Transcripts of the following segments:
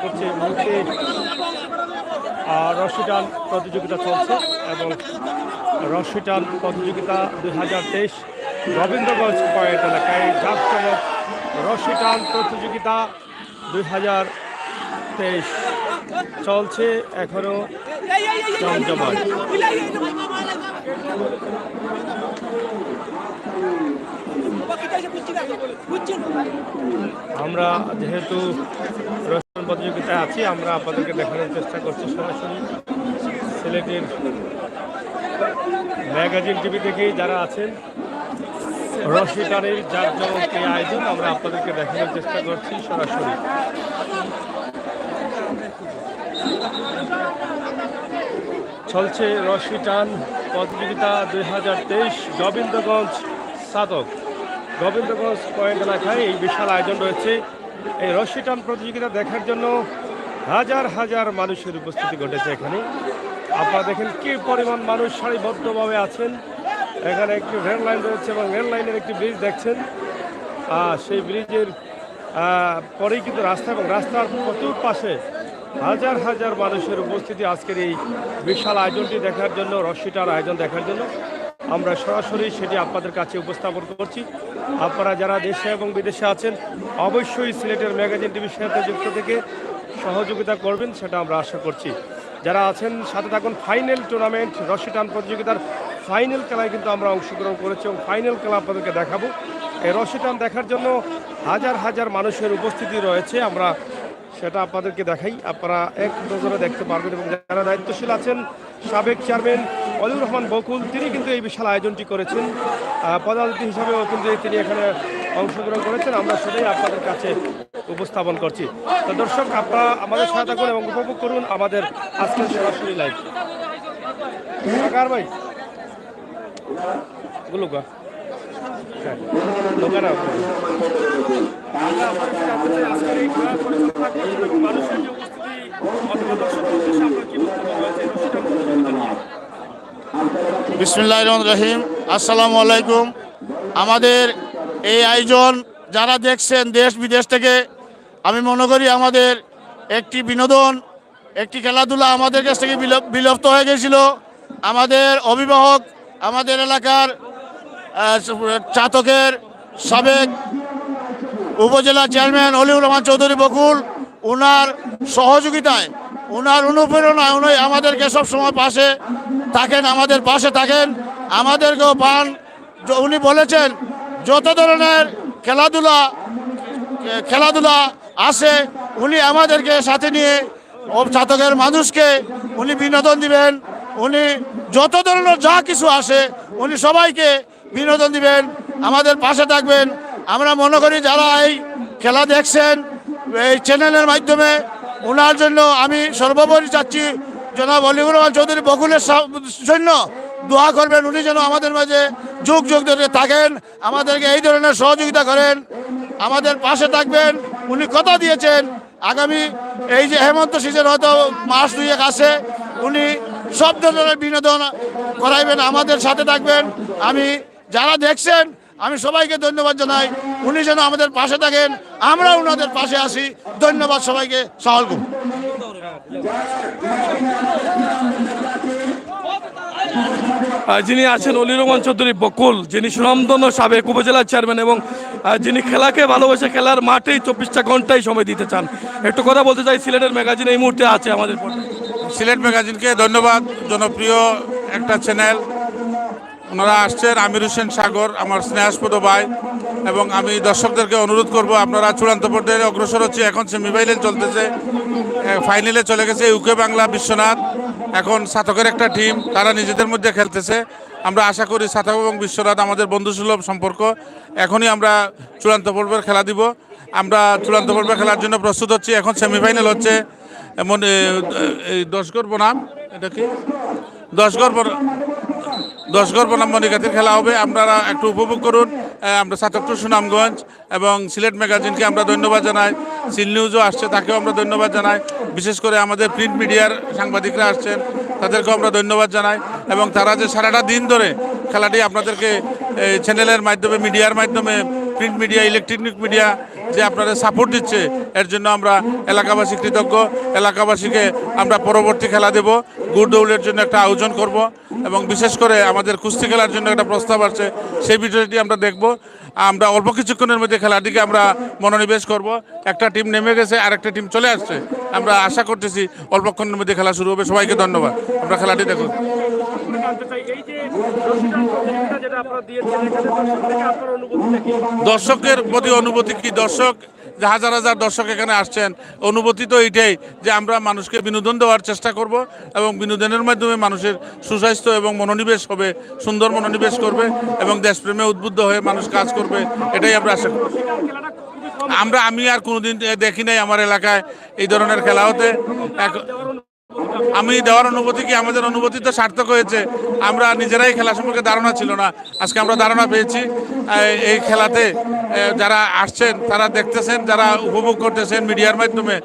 করছে এই মুহূর্তে রশি টান প্রতিযোগিতা চলছে এবং রশি টান প্রতিযোগিতা 2023 রবীন্দ্রগঞ্জ পয়েন্ট এলাকায় জাঁকজমক রশি টান প্রতিযোগিতা 2023 চলছে এখনো জমজমাট। আমরা যেহেতু রশি প্রতিযোগিতায় আছি, আমরা আপনাদেরকে দেখানোর চেষ্টা করছি সরাসরি সিলেটের ম্যাগাজিন টিভি থেকেই যারা আছেন রশি টানের জাঁকজমক এই আয়োজন আমরা আপনাদেরকে দেখানোর চেষ্টা করছি সরাসরি। চলছে রশি টান প্রতিযোগিতা 2023 গোবিন্দগঞ্জ সাধক গোবিন্দগঞ্জ পয়েন্ট এলাকায় এই বিশাল আয়োজন রয়েছে। এই রশি টান প্রতিযোগিতা দেখার জন্য হাজার হাজার মানুষের উপস্থিতি ঘটেছে এখানে। আপনারা দেখেন কি পরিমাণ মানুষ সারিবদ্ধভাবে আছেন। এখানে একটি রেল লাইন রয়েছে এবং রেল লাইনের একটি ব্রিজ দেখছেন। সেই ব্রিজের পরেই কিন্তু রাস্তা এবং রাস্তার প্রচুর পাশে হাজার হাজার মানুষের উপস্থিতি আজকের এই বিশাল আয়োজনটি দেখার জন্য, রশি টান আয়োজন দেখার জন্য আমরা সরাসরি সেটি আপনাদের কাছে উপস্থাপন করছি। আপনারা যারা দেশে এবং বিদেশে আছেন অবশ্যই সিলেটের ম্যাগাজিন টিভির সাথে যুক্ত থেকে সহযোগিতা করবেন, সেটা আমরা আশা করছি। যারা আছেন সাথে থাকুন। ফাইনাল টুর্নামেন্ট রশি টান প্রতিযোগিতার ফাইনাল খেলায় কিন্তু আমরা অংশগ্রহণ করেছি এবং ফাইনাল খেলা আপনাদেরকে দেখাবো। এই রশি টান দেখার জন্য হাজার হাজার মানুষের উপস্থিতি রয়েছে, আমরা সেটা আপনাদেরকে দেখাই। আপনারা এক নজরে দেখতে পারবেন এবং যারা দায়িত্বশীল আছেন সাবেক চেয়ারম্যান অলিউর রহমান বকুল, তিনি কিন্তু এই বিশাল আয়োজনটি করেছেন। প্রধান অতিথি হিসাবেও কিন্তু তিনি এখানে অংশগ্রহণ করেছেন, আমরা সেটাই আপনাদের কাছে উপস্থাপন করছি। তো দর্শক, আপনারা আমাদের সহায়তা করুন এবং উপভোগ করুন আমাদের আজকের সরাসরি লাইভ। ভাই গুলুকা বিসমিল্লাহির রহমানির রহিম। আসসালামু আলাইকুম। আমাদের এই আয়োজন যারা দেখছেন দেশ বিদেশ থেকে, আমি মনে করি আমাদের একটি বিনোদন, একটি খেলাধুলা আমাদের কাছ থেকে বিলুপ্ত হয়ে গেছিল। আমাদের অভিভাবক, আমাদের এলাকার চাতকের সাবেক উপজেলা চেয়ারম্যান অলিউর রহমান চৌধুরী বকুল, ওনার সহযোগিতায়, ওনার অনুপ্রেরণায় উনি আমাদেরকে সবসময় পাশে থাকেন, আমাদের পাশে থাকেন, আমাদেরকেও পান। উনি বলেছেন যত ধরনের খেলাধুলা আসে উনি আমাদেরকে সাথে নিয়ে চাতকের মানুষকে উনি বিনোদন দিবেন। উনি যত ধরনের যা কিছু আসে উনি সবাইকে বিনোদন দিবেন, আমাদের পাশে থাকবেন। আমরা মনে করি যারা এই খেলা দেখছেন এই চ্যানেলের মাধ্যমে, ওনার জন্য আমি সর্বোপরি চাচ্ছি জনাব অলিউর রহমান চৌধুরী বকুলের জন্য দোয়া করবেন। উনি যেন আমাদের মাঝে যুগ যুগ ধরে থাকেন, আমাদেরকে এই ধরনের সহযোগিতা করেন, আমাদের পাশে থাকবেন। উনি কথা দিয়েছেন আগামী এই যে হেমন্ত সিজন হয়তো মাস দুয়েক আসে, উনি সব ধরনের বিনোদন করাইবেন, আমাদের সাথে থাকবেন। আমি যারা দেখছেন আমি সবাইকে ধন্যবাদ জানাই। উনি যেন আমাদের পাশে থাকেন, আমরা ওনাদের পাশে আসি। ধন্যবাদ সবাইকে। সালাম। যিনি আছেন অলিউর রহমান চৌধুরী বকুল, যিনি সুনামধন্য সাবেক উপজেলা চেয়ারম্যান এবং যিনি খেলাকে ভালোবেসে খেলার মাঠেই 24টা ঘন্টায় সময় দিতে চান। একটু কথা বলতে চাই, সিলেটের ম্যাগাজিন এই মুহূর্তে আছে আমাদের। সিলেট ম্যাগাজিনকে ধন্যবাদ, জনপ্রিয় একটা চ্যানেল। ওনারা আসছেন, আমির হোসেন সাগর আমার স্নেহাস্পদ ভাই, এবং আমি দর্শকদেরকে অনুরোধ করব আপনারা চূড়ান্ত পর্যায়ে অগ্রসর হচ্ছে। এখন সেমিফাইনাল চলতেছে, ফাইনালে চলে গেছে ইউকে বাংলা বিশ্বনাথ। এখন সাতকের একটা টিম, তারা নিজেদের মধ্যে খেলতেছে। আমরা আশা করি সাতক এবং বিশ্বনাথ আমাদের বন্ধুসুলভ সম্পর্ক। এখনই আমরা চূড়ান্ত পর্বের খেলা দিব। আমরা চূড়ান্ত পর্বে খেলার জন্য প্রস্তুত হচ্ছি। এখন সেমিফাইনাল হচ্ছে, এমন 10 গড় বনাম, এটা কি 10 গড় বনাম মনিকাতির খেলা হবে। আপনারা একটু উপভোগ করুন। আমরা সাতক টু সুনামগঞ্জ এবং সিলেট ম্যাগাজিনকে আমরা ধন্যবাদ জানাই। সিল নিউজও আসছে, তাকেও আমরা ধন্যবাদ জানাই। বিশেষ করে আমাদের প্রিন্ট মিডিয়ার সাংবাদিকরা আসছেন, তাদেরকেও আমরা ধন্যবাদ জানাই। এবং তারা যে সারাটা দিন ধরে খেলাটি আপনাদেরকে চ্যানেলের মাধ্যমে, মিডিয়ার মাধ্যমে, প্রিন্ট মিডিয়া, ইলেকট্রনিক মিডিয়া যে আপনারা সাপোর্ট দিচ্ছে, এর জন্য আমরা এলাকাবাসী কৃতজ্ঞ। এলাকাবাসীকে আমরা পরবর্তী খেলা দেব, গুড়দৌড়ের জন্য একটা আয়োজন করব এবং বিশেষ করে আমাদের কুস্তি খেলার জন্য একটা প্রস্তাব আছে, সেই বিষয়টি আমরা দেখব। আমরা অল্প কিছুক্ষণের মধ্যে খেলাটিকে আমরা মনোনিবেশ করব। একটা টিম নেমে গেছে, আরেকটা টিম চলে আসছে। আমরা আশা করতেছি অল্পক্ষণের মধ্যে খেলা শুরু হবে। সবাইকে ধন্যবাদ। আমরা খেলাটি দেখুন। দর্শকের প্রতি অনুভূতি কি? দর্শক, হাজার হাজার দর্শক এখানে আসছেন, অনুভূতি তো এইটাই যে আমরা মানুষকে বিনোদন দেওয়ার চেষ্টা করব এবং বিনোদনের মাধ্যমে মানুষের সুস্বাস্থ্য এবং মনোনিবেশ হবে, সুন্দর মনোনিবেশ করবে এবং দেশপ্রেমে উদ্বুদ্ধ হয়ে মানুষ কাজ করবে, এটাই আমরা আশা করি। আমি আর কোনোদিন দেখি নাই আমার এলাকায় এই ধরনের খেলা হতে। আমি দেওয়ার অনুভূতি কি, আমাদের অনুভূতি তো সার্থক হয়েছে। আমরা নিজেরাই খেলা সম্পর্কে ধারণা ছিল না, আজকে আমরা ধারণা পেয়েছি। এই খেলাতে যারা আসছেন তারা দেখতেছেন, যারা উপভোগ করতেছেন মিডিয়ার মাধ্যমে,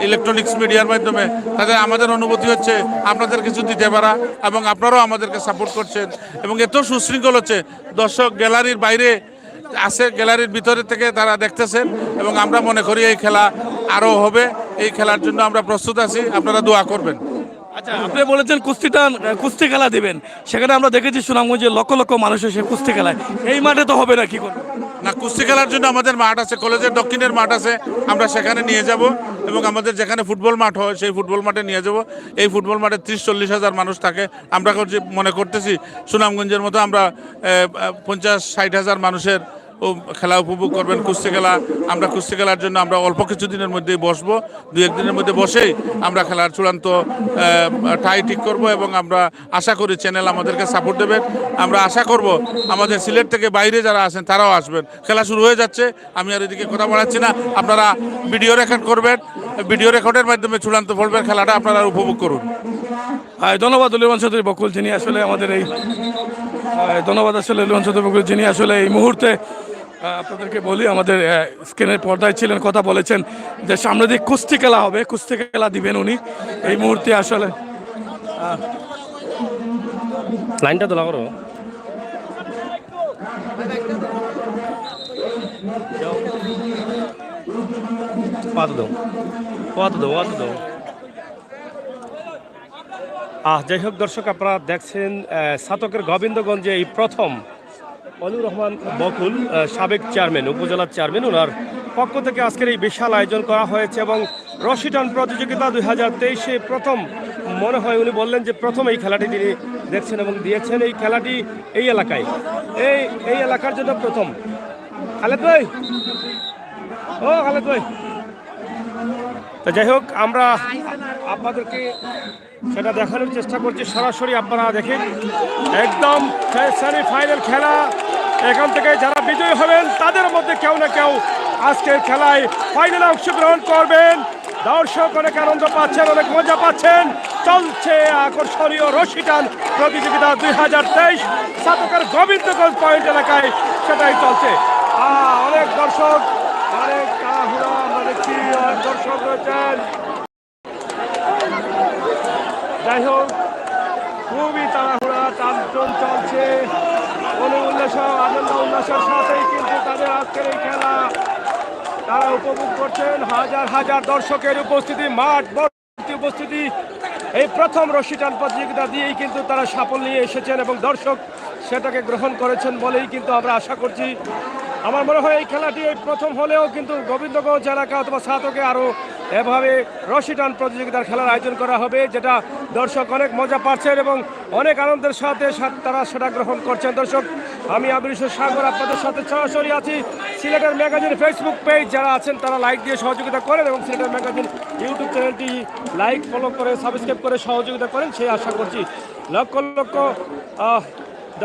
ইলেকট্রনিক্স মিডিয়ার মাধ্যমে, তাদের আমাদের অনুভূতি হচ্ছে আপনাদের কিছু দিতে পারা এবং আপনারাও আমাদেরকে সাপোর্ট করছেন এবং এত সুশৃঙ্খল হচ্ছে। দর্শক গ্যালারির বাইরে আছে, গ্যালারির ভিতরে থেকে তারা দেখতেছেন এবং আমরা মনে করি এই খেলা আরও হবে। এই খেলার জন্য আমরা প্রস্তুত আছি, আপনারা দোয়া করবেন। আচ্ছা, আপনি বলেছেন কুস্তি খেলা দিবেন, সেখানে আমরা দেখেছি সুনামগঞ্জে লক্ষ লক্ষ মানুষ এসে কুস্তি খেলায়, এই মাঠে তো হবে না, কি করবে? না, কুস্তি খেলার জন্য আমাদের মাঠ আছে, কলেজের দক্ষিণের মাঠ আছে, আমরা সেখানে নিয়ে যাব এবং আমাদের যেখানে ফুটবল মাঠ হয় সেই ফুটবল মাঠে নিয়ে যাব। এই ফুটবল মাঠে 30-40 হাজার মানুষ থাকে। আমরা মনে করতেছি সুনামগঞ্জের মতো আমরা 50-60 হাজার মানুষের খেলা উপভোগ করবেন, কুস্তি খেলা। আমরা কুস্তি খেলার জন্য আমরা অল্প কিছুদিনের মধ্যেই বসবো, 2-1 দিনের মধ্যে বসেই আমরা খেলার চূড়ান্ত টাই ঠিক করব এবং আমরা আশা করি চ্যানেল আমাদেরকে সাপোর্ট দেবেন। আমরা আশা করব আমাদের সিলেট থেকে বাইরে যারা আছেন তারাও আসবেন। খেলা শুরু হয়ে যাচ্ছে, আমি আর এদিকে কথা বাড়াচ্ছি না। আপনারা ভিডিও রেকর্ড করবেন, ভিডিও রেকর্ডের মাধ্যমে চূড়ান্ত ফলবের খেলাটা আপনারা উপভোগ করুন। ধন্যবাদ লিমন চৌধুরী বকুল, যিনি আসলে আমাদের এই ধন্যবাদ আসলে লিমন চৌধুরী বকুল, যিনি আসলে এই মুহূর্তে আপনাদেরকে বলি আমাদের স্ক্রিনের পর্দায় ছিলেন, কথা বলেছেন যে সামনে দিক কুস্তি খেলা হবে, কুস্তি খেলা দিবেন উনি এই মুহূর্তে। আসলে লাইনটা তোলা করো। যাই হোক দর্শক, আপনারা দেখছেন ছাতকের গোবিন্দগঞ্জে এই প্রথম অনুর রহমান বকুল, সাবেক চেয়ারম্যান, উপজেলার চেয়ারম্যান, ওনার পক্ষ থেকে আজকের এই বিশাল আয়োজন করা হয়েছে এবং রশি টান প্রতিযোগিতা 2023-এ প্রথম, মনে হয় উনি বললেন যে প্রথম এই খেলাটি তিনি দেখছেন এবং দিয়েছেন। এই খেলাটি এই এলাকায়, এই এলাকার জন্য প্রথম। খালেদ ভাই, খালেদ ভাই, তো যাই হোক আমরা আপনাদেরকে সেটা দেখানোর চেষ্টা করছি সরাসরি। আপনারা দেখেন একদম সেমিফাইনাল খেলা। এখান থেকে যারা বিজয়ী হবেন তাদের মধ্যে কেউ না কেউ আজকের খেলায় ফাইনালে অংশগ্রহণ করবেন। দর্শক অনেক আনন্দ পাচ্ছেন, অনেক মজা পাচ্ছেন। চলছে আকর্ষণীয় রশি টান প্রতিযোগিতা 2023 ছাতকের গোবিন্দগঞ্জ পয়েন্ট এলাকায়, সেটাই চলছে। অনেক দর্শক, অনেক তাড়াহুড়া, আমরা দেখছি অনেক দর্শক রয়েছেন। যাই হোক, খুবই তাড়াহুড়া, টানটুন চলছে, কোনো উল্লাস, আনন্দ উল্লাসের সাথেই কিন্তু তাদের আজকের এই খেলা তারা উপভোগ করছেন। হাজার হাজার দর্শকের উপস্থিতি, মাঠ ভর্তি উপস্থিতি। এই প্রথম রশি টান প্রতিযোগিতা দিয়েই কিন্তু তারা সাফল্য নিয়ে এসেছেন এবং দর্শক সেটাকে গ্রহণ করেছেন বলেই কিন্তু আমরা আশা করছি। আমার মনে হয় এই খেলাটি এই প্রথম হলেও কিন্তু গোবিন্দগঞ্জ এলাকা অথবা ছাতকে আরও এভাবে রশি টান প্রতিযোগিতার খেলার আয়োজন করা হবে, যেটা দর্শক অনেক মজা পাচ্ছেন এবং অনেক আনন্দের সাথে তারা সেটা গ্রহণ করছেন। দর্শক, আমি আমির হোসেন সাগর আপনাদের সাথে সরাসরি আছি। সিলেটের ম্যাগাজিন ফেসবুক পেজ যারা আছেন তারা লাইক দিয়ে সহযোগিতা করেন এবং সিলেটের ম্যাগাজিন ইউটিউব চ্যানেলটি লাইক, ফলো করে, সাবস্ক্রাইব করে সহযোগিতা করেন, সেই আশা করছি। লক্ষ লক্ষ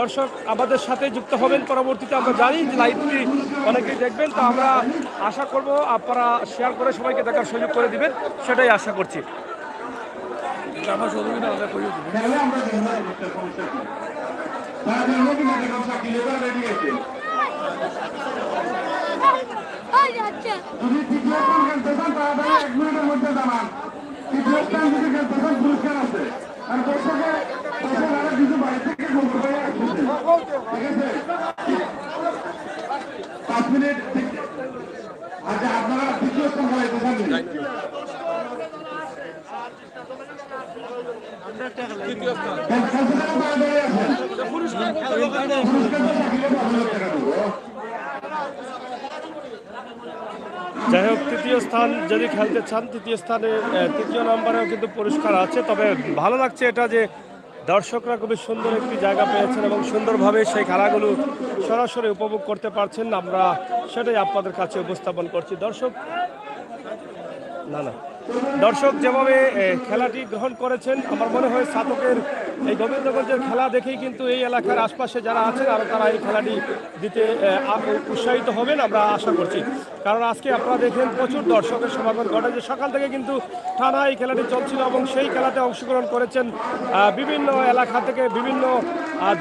দর্শক আমাদের সাথে যুক্ত হবেন পরবর্তীতে। আমরা জানি যে লাইভটি অনেকেই দেখবেন, তো আমরা আশা করব আপনারা শেয়ার করে সবাইকে দেখার সুযোগ করে দিবেন, সেটাই আশা করছি। মিনিট যাই হোক, তৃতীয় স্থান যদি খেলতে চান, তৃতীয় স্থানে তৃতীয় নম্বরেও কিন্তু পুরস্কার আছে। তবে ভালো লাগছে এটা যে দর্শকরা খুবই সুন্দর একটি জায়গা পেয়েছেন এবং সুন্দরভাবে সেই খেলাগুলো সরাসরি উপভোগ করতে পারছেন। আমরা সেটাই আপনাদের কাছে উপস্থাপন করছি। দর্শক যেভাবে খেলাটি গ্রহণ করেছেন, আমার মনে হয় সাতকের এই গোবিন্দগঞ্জের খেলা দেখেই কিন্তু এই এলাকার আশপাশে যারা আছেন আরও তারা এই খেলাটি দিতে উৎসাহিত হবেন আমরা আশা করছি। কারণ আজকে আপনারা দেখেন প্রচুর দর্শকের সমাগম ঘটেছে। সকাল থেকে কিন্তু টানা এই খেলাটি চলছিল এবং সেই খেলাতে অংশগ্রহণ করেছেন বিভিন্ন এলাকা থেকে বিভিন্ন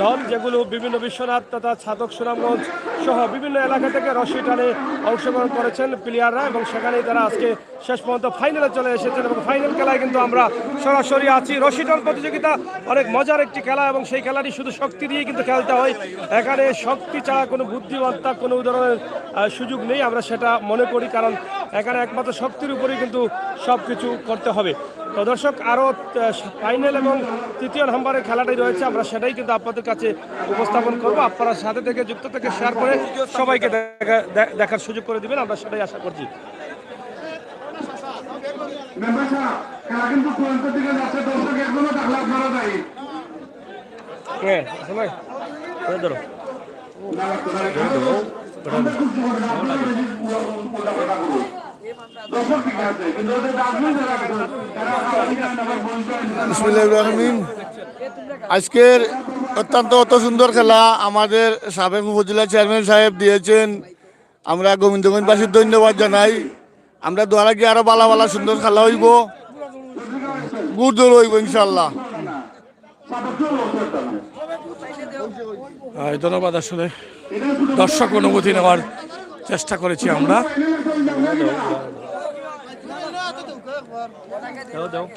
দল, যেগুলো বিভিন্ন বিশ্বনাথ তথা ছাতক সুনামগঞ্জ সহ বিভিন্ন এলাকা থেকে রশি টানে অংশগ্রহণ করেছেন প্লেয়াররা, এবং সেখানেই তারা আজকে শেষ পর্যন্ত ফাইনালে চলে এসেছেন। এবং ফাইনাল খেলায় কিন্তু আমরা সরাসরি আছি। রশি টান প্রতিযোগিতা অনেক মজার একটি খেলা এবং সেই খেলাটি শুধু শক্তি দিয়ে কিন্তু খেলতে হয়। এখানে শক্তি ছাড়া কোনো বুদ্ধিমত্তা কোনো ধরনের সুযোগ নেই, আমরা সেটা মনে করি, কারণ এখানে একমাত্র শক্তির উপরেই কিন্তু সব কিছু করতে হবে। তো দর্শক, আরও ফাইনাল এবং তৃতীয় নম্বরের খেলাটাই রয়েছে, আমরা সেটাই কিন্তু আপনাদের কাছে উপস্থাপন করবো। আপনারা সাথে থেকে যুক্ত থেকে শেয়ার করে সবাইকে দেখার সুযোগ করে দিবেন, আমরা সেটাই আশা করছি। হ্যাঁ, সবাই ধরো আজকের অত্যন্ত সুন্দর খেলা আমাদের সাবেক উপজেলা চেয়ারম্যান সাহেব দিয়েছেন, আমরা গোবিন্দগঞ্জবাসীর ধন্যবাদ জানাই। আমরা দোয়ারা গিয়ে আরো বালা সুন্দর খেলা হইব, গুড় হইব ইনশাল্লাহ। ধন্যবাদ। আসলে দর্শক অনুভূতি নেওয়ার চেষ্টা করেছি আমরা। আরো দেবো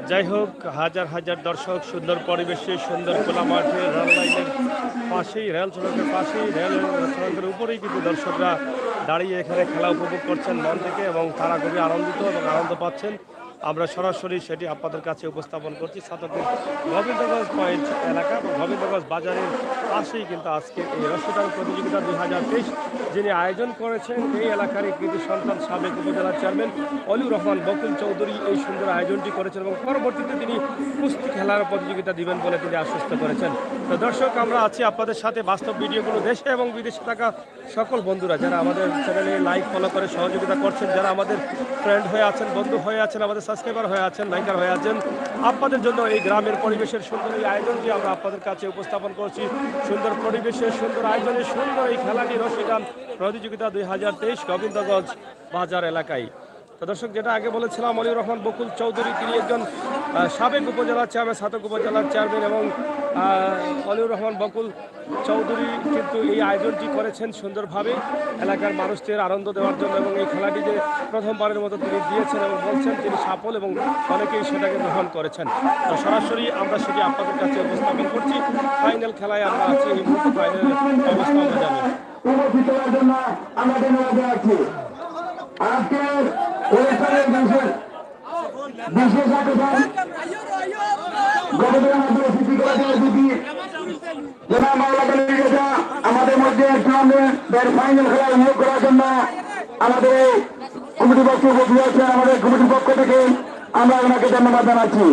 যাই হোক, হাজার হাজার দর্শক, সুন্দর পরিবেশে, সুন্দর খোলা মাঠে, রেল লাইনের পাশেই, রেল সড়কের পাশেই, রেল সড়কের উপরেই কিন্তু দর্শকরা দাঁড়িয়ে এখানে খেলা উপভোগ করছেন মন থেকে এবং তারা খুবই আনন্দিত এবং আনন্দ পাচ্ছেন। আমরা সরাসরি সেটি আপনাদের কাছে উপস্থাপন করছি। সাতকের গোবিন্দগঞ্জ পয়েন্ট এলাকা এবং গোবিন্দগঞ্জ বাজারের পাশেই কিন্তু আজকে এই রশি টান প্রতিযোগিতা 2023 যিনি আয়োজন করেছেন এই এলাকারই কৃতি সন্তান সাবেক উপজেলা চেয়ারম্যান অলিউর রহমান বকুল চৌধুরী এই সুন্দর আয়োজনটি করেছেন এবং পরবর্তীতে তিনি কুস্তি খেলার প্রতিযোগিতা দিবেন বলে তিনি আশ্বস্ত করেছেন। তো দর্শক, আমরা আছি আপনাদের সাথে বাস্তব ভিডিওগুলো দেশে এবং বিদেশে থাকা সকল বন্ধুরা যারা আমাদের চ্যানেলে লাইক ফলো করে সহযোগিতা করছেন, যারা আমাদের ফ্রেন্ড হয়ে আছেন, বন্ধু হয়ে আছেন, আমাদের সাবস্ক্রাইবার হয়ে আছেন, লাইকার হয়ে আছেন, আপনাদের জন্য এই গ্রামের পরিবেশের সুন্দর এই আয়োজনটি আমরা আপনাদের কাছে উপস্থাপন করছি। সুন্দর পরিবেশে, সুন্দর আয়োজনে, সুন্দর এই খেলাটি রশি টান প্রতিযোগিতা 2023 গোবিন্দগঞ্জ বাজার এলাকায়। তো দর্শক, যেটা আগে বলেছিলাম, অলিউর রহমান বকুল চৌধুরী তিনি একজন সাবেক উপজেলার চেয়ারম্যান, সাতক উপজেলার চেয়ারম্যান এবং অলিউর রহমান বকুল চৌধুরী কিন্তু এই আয়োজনটি করেছেন সুন্দরভাবে এলাকার মানুষদের আনন্দ দেওয়ার জন্য এবং এই খেলাটি যে প্রথমবারের মতো তিনি দিয়েছেন এবং বলছেন তিনি সফল এবং অনেকেই সেটাকে গ্রহণ করেছেন। তো সরাসরি আমরা সেটি আপনাদের কাছে উপস্থাপন করছি। ফাইনাল খেলায় আমরা আছি, এই মুহূর্তে ফাইনাল অবস্থা আমরা জানি। আমাদের মধ্যে ফাইনাল খেলা নিয়োগ করার জন্য আমাদের কমিটি পক্ষ আমাদের কমিটির পক্ষ থেকে আমরা ওনাকে ধন্যবাদ জানাচ্ছি।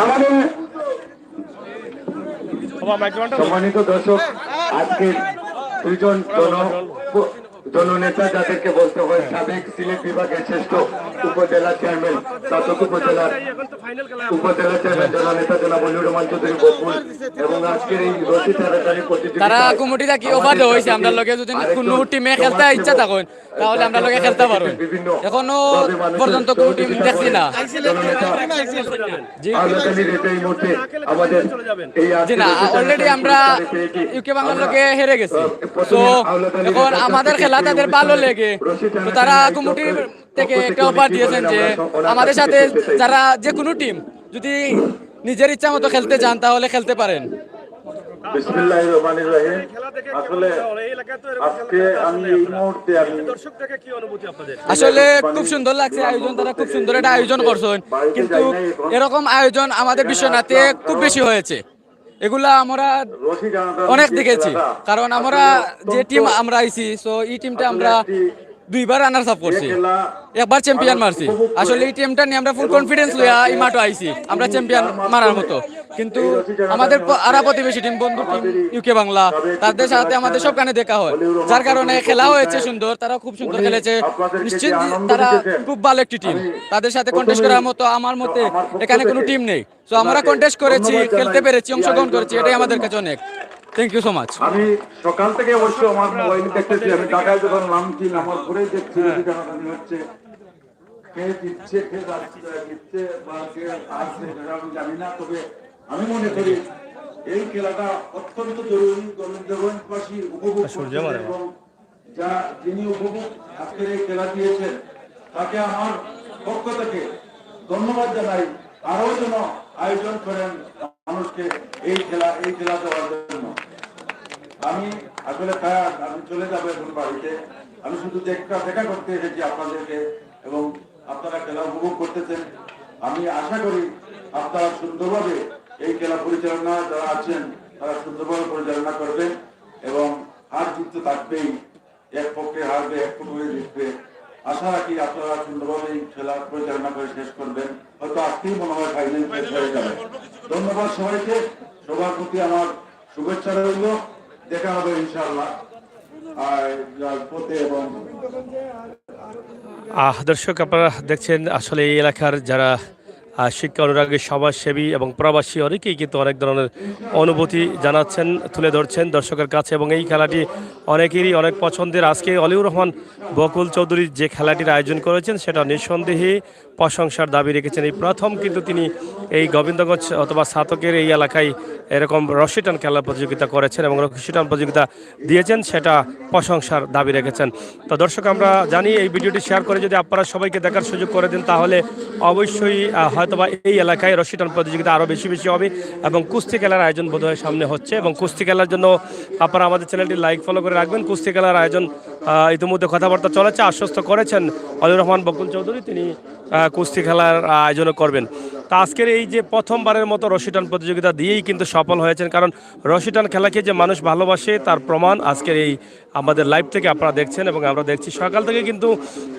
আমাদের সম্মানিত দর্শক, আজকে দুজন জননেতা যাদেরকে বলতে হয়, সাবেক সিলেট বিভাগের শ্রেষ্ঠ উপজেলা চেয়ারম্যান, চাতক উপজেলার উপজেলা চেয়ারম্যান জননেতা জনাব অলিউর রহমান চৌধুরী বকুল এবং আজকের এই রশি টানাটানি প্রতিযোগিতা তারা কমিটিটা কি ওভার হয়েছে আমরা লগে যদি কোনো টিমে খেলতে ইচ্ছা থাকুন তাহলে আমরা লগে খেলতে পারবো। এখনো পর্যন্ত কোনো টিম দেখছি না। জি না, অলরেডি আমরা ইউকে বাংলার লগে হেরে গেছি। তো এখন আমাদের খেলা তাদের ভালো লেগে তো তারা কমিটির থেকে একটা অফার দিয়েছেন যে আমাদের সাথে যারা যে কোনো টিম যদি নিজের ইচ্ছা মতো খেলতে চান তাহলে খেলতে পারেন। বিসমিল্লাহির রহমানির রহিম। আসলে আজকে আমি এই মুহূর্তে আসলে খুব সুন্দর লাগছে আয়োজন, তারা খুব সুন্দর একটা আয়োজন করছেন, কিন্তু এরকম আয়োজন আমাদের বিশ্বনাথে খুব বেশি হয়েছে। এগুলা আমরা অনেক দেখেছি, কারণ আমরা যে টিম আমরা আইছি সো এই টিমটা আমরা 2 বার রানার্স আপ করছি, 1 বার চ্যাম্পিয়ন মারছি। আসলে এই টিমটা নিয়ে আমরা ফুল কনফিডেন্স লইয়া এই মাঠে আইছি আমরা চ্যাম্পিয়ন মারার মতো। কিন্তু আমাদের আরা প্রতিবেশী টিম, বন্ধু টিম ইউকে বাংলা, তাদের সাথে আমাদের সবখানে দেখা হয়, যার কারণে খেলা হয়েছে সুন্দর। তারা খুব সুন্দর খেলেছে, নিশ্চিত তারা খুব ভালো একটি টিম। তাদের সাথে কন্টেস্ট করার মতো আমার মতে এখানে কোনো টিম নেই। সো আমরা কন্টেস্ট করেছি, খেলতে পেরেছি, অংশগ্রহণ করেছি, এটাই আমাদের কাছে অনেক। Thank you so much. আমি সকাল থেকে অবশ্য আমার মোবাইল দেখতেছি, আমি ঢাকায় যখন নামছি নামার পরেই দেখছি জানাজানি হচ্ছে, কে জিতছে কে জিতছে বা কে আসছে আমি জানি না। তবে আমি মনে করি এই খেলাটা অত্যন্ত জরুরি, গোবিন্দগঞ্জবাসী উপভোগ করছেন এবং যা যিনি উপভোগ আজকের এই খেলা দিয়েছেন তাকে আমার পক্ষ থেকে ধন্যবাদ জানাই। আরো যেন আয়োজন করেন মানুষকে এই খেলা দেওয়ার জন্য। আমি আসলে আমি চলে যাবো এখন বাড়িতে। আমি শুধু দেখা করতে এসেছি আপনাদেরকে এবং আপনারা খেলা উপভোগ করতেছেন। আমি আশা করি আপনারা সুন্দরভাবে এই খেলা পরিচালনা যারা আছেন তারা সুন্দরভাবে পরিচালনা করবেন এবং হার জিত তো থাকবেই, এক পক্ষে হারবে এক পক্ষে জিতবে। আশা রাখি আপনারা সুন্দরভাবে এই খেলা পরিচালনা করে শেষ করবেন। হয়তো আজকেই মনে হয় ফাইনাল শেষ হয়ে যাবে। ধন্যবাদ সবাইকে, সবার প্রতি আমার শুভেচ্ছা রইল। দেখা হবে ইনশাআল্লাহ এবং দর্শক আপনারা দেখছেন আসলে এই এলাকার যারা শিক্ষা অনুরাগী সমাজসেবী এবং প্রবাসী অনেকেই কিন্তু অনেক ধরনের অনুভূতি জানাচ্ছেন, তুলে ধরছেন দর্শকের কাছে এবং এই খেলাটি অনেকেরই অনেক পছন্দের। আজকে অলিউর রহমান বকুল চৌধুরী যে খেলাটির আয়োজন করেছেন সেটা নিঃসন্দেহে প্রশংসার দাবি রেখেছেন। এই প্রথম কিন্তু তিনি এই গোবিন্দগঞ্জ অথবা সাতকের এই এলাকায় এরকম রশি টান খেলার প্রতিযোগিতা করেছেন এবং রশি টান প্রতিযোগিতা দিয়েছেন, সেটা প্রশংসার দাবি রেখেছেন। তো দর্শক আমরা জানি এই ভিডিওটি শেয়ার করে যদি আপনারা সবাইকে দেখার সুযোগ করে দেন তাহলে অবশ্যই হয়তোবা এই এলাকায় রশি টান প্রতিযোগিতা আরও বেশি হবে এবং কুস্তি খেলার আয়োজন বোধহয় সামনে হচ্ছে এবং কুস্তি খেলার জন্য আপনারা আমাদের চ্যানেলটি লাইক ফলো করে রাখবেন। কুস্তি খেলার আয়োজন ইতিমধ্যে কথাবার্তা চলেছে, আশ্বস্ত করেছেন অলিউর রহমান বকুল চৌধুরী তিনি কুস্তি খেলার আয়োজনও করবেন। তা আজকের এই যে প্রথমবারের মতো রশি টান প্রতিযোগিতা দিয়েই কিন্তু সফল হয়েছেন, কারণ রশি টান খেলাকে যে মানুষ ভালোবাসে তার প্রমাণ আজকের এই আমাদের লাইভ থেকে আপনারা দেখছেন এবং আমরা দেখছি। সকাল থেকে কিন্তু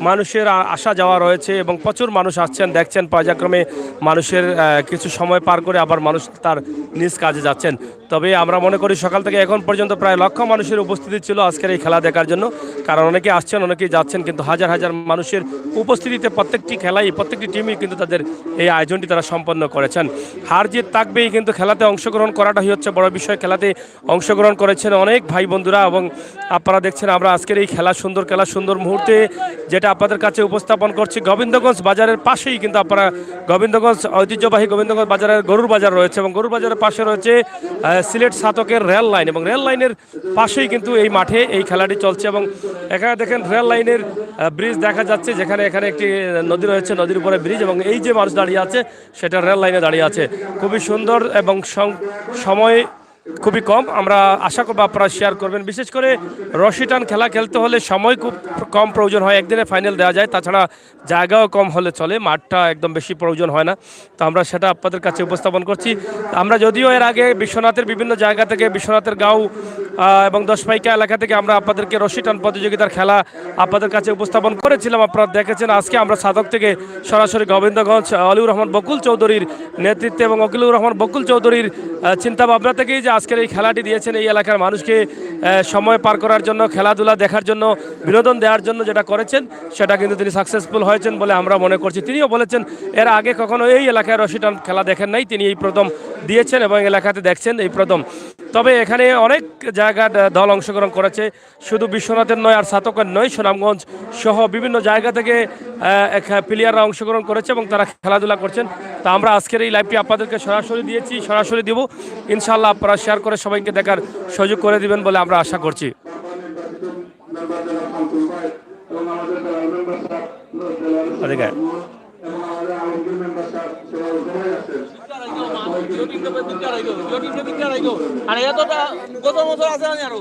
মানুষের আসা যাওয়া রয়েছে এবং প্রচুর মানুষ আসছেন, দেখছেন পর্যায়ক্রমে মানুষের কিছু সময় পার করে আবার মানুষ তার নিজ কাজে যাচ্ছেন। তবে আমরা মনে করি সকাল থেকে এখন পর্যন্ত প্রায় লক্ষ মানুষের উপস্থিতি ছিল আজকের এই খেলা দেখার জন্য, কারণ অনেকে আসছেন অনেকেই যাচ্ছেন, কিন্তু হাজার হাজার মানুষের উপস্থিতিতে প্রত্যেকটি খেলাই প্রত্যেকটি টিমই কিন্তু তাদের এই আয়োজনটি তারা সম্পন্ন করেছেন। হার জিত থাকবেই, কিন্তু খেলাতে অংশগ্রহণ করাটাই হচ্ছে বড় বিষয়। খেলাতে অংশগ্রহণ করেছেন অনেক ভাই বন্ধুরা এবং আপনারা দেখছেন আমরা আজকের এই খেলা সুন্দর মুহূর্তে যেটা আপনাদের কাছে উপস্থাপন করছি। গোবিন্দগঞ্জ বাজারের পাশেই কিন্তু আপনারা গোবিন্দগঞ্জ ঐতিহ্যবাহী গোবিন্দগঞ্জ বাজারের গরুর বাজার রয়েছে এবং গরুর বাজারের পাশে রয়েছে সিলেট সাতকের রেল লাইন এবং রেল লাইনের পাশেই কিন্তু এই মাঠে এই খেলাটি চলছে এবং এখানে দেখেন রেল লাইনের ব্রিজ দেখা যাচ্ছে, যেখানে এখানে একটি নদী রয়েছে, নদীর উপরে ব্রিজ এবং এই যে মানুষ দাঁড়িয়ে আছে সেটা রেল লাইনে দাঁড়িয়ে আছে। খুবই সুন্দর এবং সময় খুবই কম, আমরা আশা করবো আপনারা শেয়ার করবেন। বিশেষ করে রশি টান খেলা খেলতে হলে সময় খুব কম প্রয়োজন হয়, একদিনে ফাইনাল দেওয়া যায়, তাছাড়া জায়গাও কম হলে চলে, মাঠটা একদম বেশি প্রয়োজন হয় না। তো আমরা সেটা আপনাদের কাছে উপস্থাপন করছি। আমরা যদিও এর আগে বিশ্বনাথের বিভিন্ন জায়গা থেকে, বিশ্বনাথের গাঁও এবং দশপাইকা এলাকা থেকে আমরা আপনাদেরকে রশি টান প্রতিযোগিতার খেলা আপনাদের কাছে উপস্থাপন করেছিলাম, আপনারা দেখেছেন। আজকে আমরা সাধক থেকে সরাসরি গোবিন্দগঞ্জ অলিউর রহমান বকুল চৌধুরীর নেতৃত্বে এবং অকিলুর রহমান বকুল চৌধুরীর চিন্তা ভাবনা থেকেই যে আজকের এই খেলাটি দিয়েছেন এই এলাকার মানুষকে সময় পার করার জন্য, খেলাধুলা দেখার জন্য, বিনোদন দেওয়ার জন্য যেটা করেছেন সেটা কিন্তু তিনি সাকসেসফুল হয়েছেন বলে আমরা মনে করছি। তিনিও বলেছেন এর আগে কখনো এই এলাকায় রশি টান খেলা দেখেন নাই, তিনি এই প্রথম দিয়েছেন এবং এলাকাতে দেখছেন এই প্রথম। তবে এখানে অনেক জায়গার দল অংশগ্রহণ করেছে, শুধু বিশ্বনাথের নয় আর ছাতকের নয়, সুনামগঞ্জ সহ বিভিন্ন জায়গা থেকে প্লেয়াররা অংশগ্রহণ করেছে এবং তারা খেলাধুলা করছেন। তা আমরা আজকের এই লাইভটি আপনাদেরকে সরাসরি দিয়েছি, সরাসরি দিব, ইনশাআল্লাহ আপনারা শেয়ার করে সবাইকে দেখার সুযোগ করে দিবেন বলে আমরা আশা করছি। আর এতটা কত বছর আছে না আরো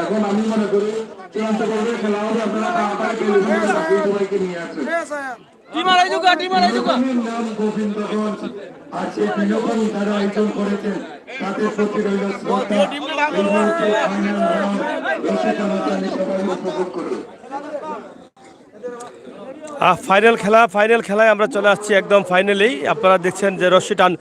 এখন আমি মনে করি চূড়ান্ত পর্বে খেলা হবে, আপনারা তাড়াতাড়ি সবাইকে নিয়ে আসেন। গোবিন্দগঞ্জ আজকে বিনোদন তারা আয়োজন করেছেন, তাতে প্রতি রইল শ্রদ্ধা। এই মুহূর্তে ফাইনাল রাউন্ড রসিকতা সবাই উপভোগ করুন। ফাইনাল খেলায় আমরা চলে আসছি একদম ফাইনালেই। আপনারা দেখছেন যে রশি টান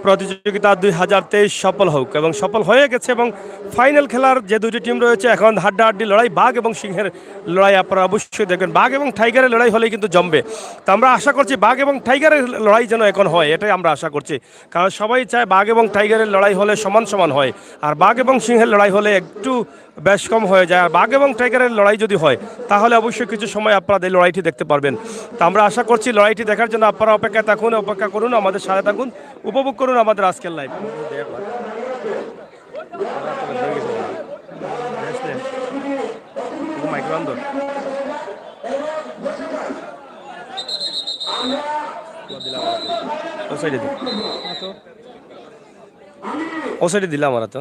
প্রতিযোগিতা 2023 সফল হোক এবং সফল হয়ে গেছে এবং ফাইনাল খেলার যে দুটি টিম রয়েছে এখন হাড্ডাহাড্ডি লড়াই, বাঘ এবং সিংহের লড়াই আপনারা অবশ্যই দেখবেন। বাঘ এবং টাইগারের লড়াই হলেই কিন্তু জমবে। তো আমরা আশা করছি বাঘ এবং টাইগারের লড়াই যেন এখন হয়, এটাই আমরা আশা করছি। কারণ সবাই চায় বাঘ এবং টাইগারের লড়াই হলে সমান সমান হয়, আর বাঘ এবং সিংহের লড়াই হলে একটু বেশ কম হয়ে যায়। আর বাঘ এবং টাইগারের লড়াই যদি হয় তাহলে অবশ্যই কিছু সময় আপনারা এই লড়াইটি দেখতে পারবেন। তো আমরা আশা করছি লড়াইটি দেখার জন্য আপনারা অপেক্ষা করুন, আমাদের সাথে থাকুন, উপভোগ করুন আমাদের আজকের লাইভ। ও সাইডে দিলাম আমরা তো